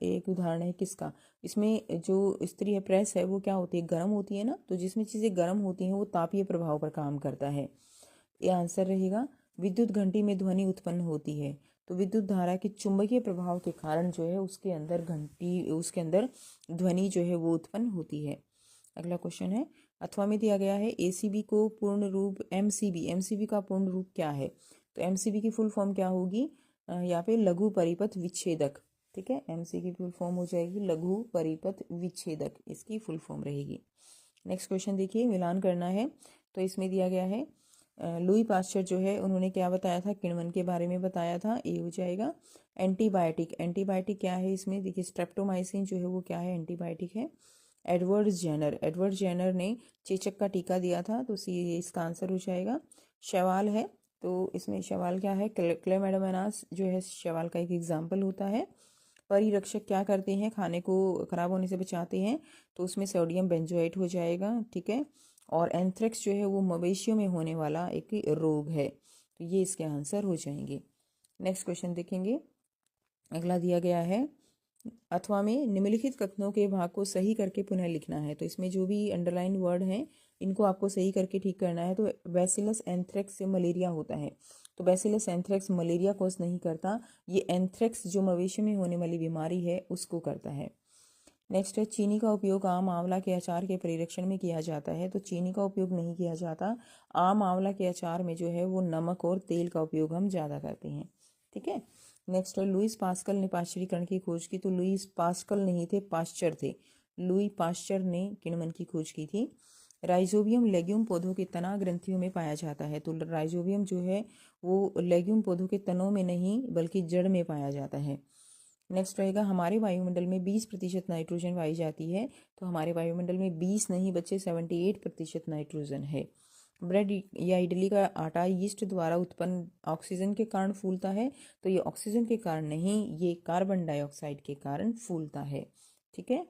Speaker 2: एक उदाहरण है किसका? इसमें जो इस्त्री है, प्रेस है, वो क्या होती है? गर्म होती है ना। तो जिसमें चीज़ें गर्म होती हैं वो तापीय प्रभाव पर काम करता है। ये आंसर रहेगा। विद्युत घंटी में ध्वनि उत्पन्न होती है। तो विद्युत धारा के चुंबकीय प्रभाव के कारण जो है उसके अंदर ध्वनि जो है वो उत्पन्न होती है। अगला क्वेश्चन है, अथवा में दिया गया है, एसीबी को पूर्ण रूप एमसीबी का पूर्ण रूप क्या है? तो एमसीबी की फुल फॉर्म क्या होगी? यहाँ पे लघु परिपथ विच्छेदक। ठीक है। MC की फुल फॉर्म हो जाएगी लघु परिपथ विच्छेदक, इसकी फुल फॉर्म रहेगी। नेक्स्ट क्वेश्चन देखिए, मिलान करना है। तो इसमें दिया गया है लुई पास्चर जो है उन्होंने क्या बताया था, किण्वन के बारे में बताया था, ए हो जाएगा। एंटीबायोटिक, एंटीबायोटिक क्या है इसमें देखिए, स्ट्रेप्टोमाइसिन जो है वो क्या है, एंटीबायोटिक है। एडवर्ड जेनर ने चेचक का टीका दिया था, तो सी इसका आंसर हो जाएगा। शैवाल है, तो इसमें शैवाल क्या है, क्लेमेडोमोनास जो है शैवाल का एक एग्जाम्पल होता है। परिरक्षक क्या करते हैं, खाने को खराब होने से बचाते हैं, तो उसमें सोडियम बेंजोएट हो जाएगा, ठीक है। और एंथ्रेक्स जो है वो मवेशियों में होने वाला एक रोग है, तो ये इसके आंसर हो जाएंगे। नेक्स्ट क्वेश्चन देखेंगे, अगला दिया गया है, अथवा में निम्नलिखित कथनों के भाग को सही करके पुनः लिखना है। तो इसमें जो भी अंडरलाइन वर्ड हैं इनको आपको सही करके ठीक करना है। तो बैसिलस एंथ्रेक्स से मलेरिया होता है, तो बैसिलस एंथ्रेक्स मलेरिया कॉज नहीं करता, ये एंथ्रेक्स जो मवेशी में होने वाली बीमारी है उसको करता है। नेक्स्ट है, चीनी का उपयोग आम आंवला के अचार के परिरक्षण में किया जाता है, तो चीनी का उपयोग नहीं किया जाता। आम आंवला के अचार में जो है वो नमक और तेल का उपयोग हम ज़्यादा करते हैं, ठीक है। नेक्स्ट है, लुईस पास्कल ने पाश्चरीकरण की खोज की, तो लुईस पास्कल नहीं थे, पाश्चर थे। लुई पाश्चर ने किण्वन की खोज की थी। राइजोबियम लेग्यूम पौधों के तना ग्रंथियों में पाया जाता है, तो राइजोबियम जो है वो लेग्यूम पौधों के तनों में नहीं बल्कि जड़ में पाया जाता है। नेक्स्ट रहेगा, हमारे वायुमंडल में 20% नाइट्रोजन पाई जाती है, तो हमारे वायुमंडल में 20 नहीं बच्चे 78% नाइट्रोजन है। ब्रेड या इडली का आटा यीस्ट द्वारा उत्पन्न ऑक्सीजन के कारण फूलता है, तो ये ऑक्सीजन के कारण नहीं, ये कार्बन डाइऑक्साइड के कारण फूलता है, ठीक है।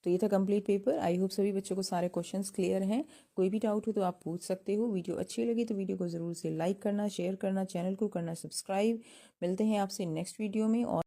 Speaker 2: तो ये था कंप्लीट पेपर। आई होप सभी बच्चों को सारे क्वेश्चंस क्लियर हैं। कोई भी डाउट हो तो आप पूछ सकते हो। वीडियो अच्छी लगी तो वीडियो को ज़रूर से लाइक करना, शेयर करना, चैनल को करना सब्सक्राइब। मिलते हैं आपसे नेक्स्ट वीडियो में। और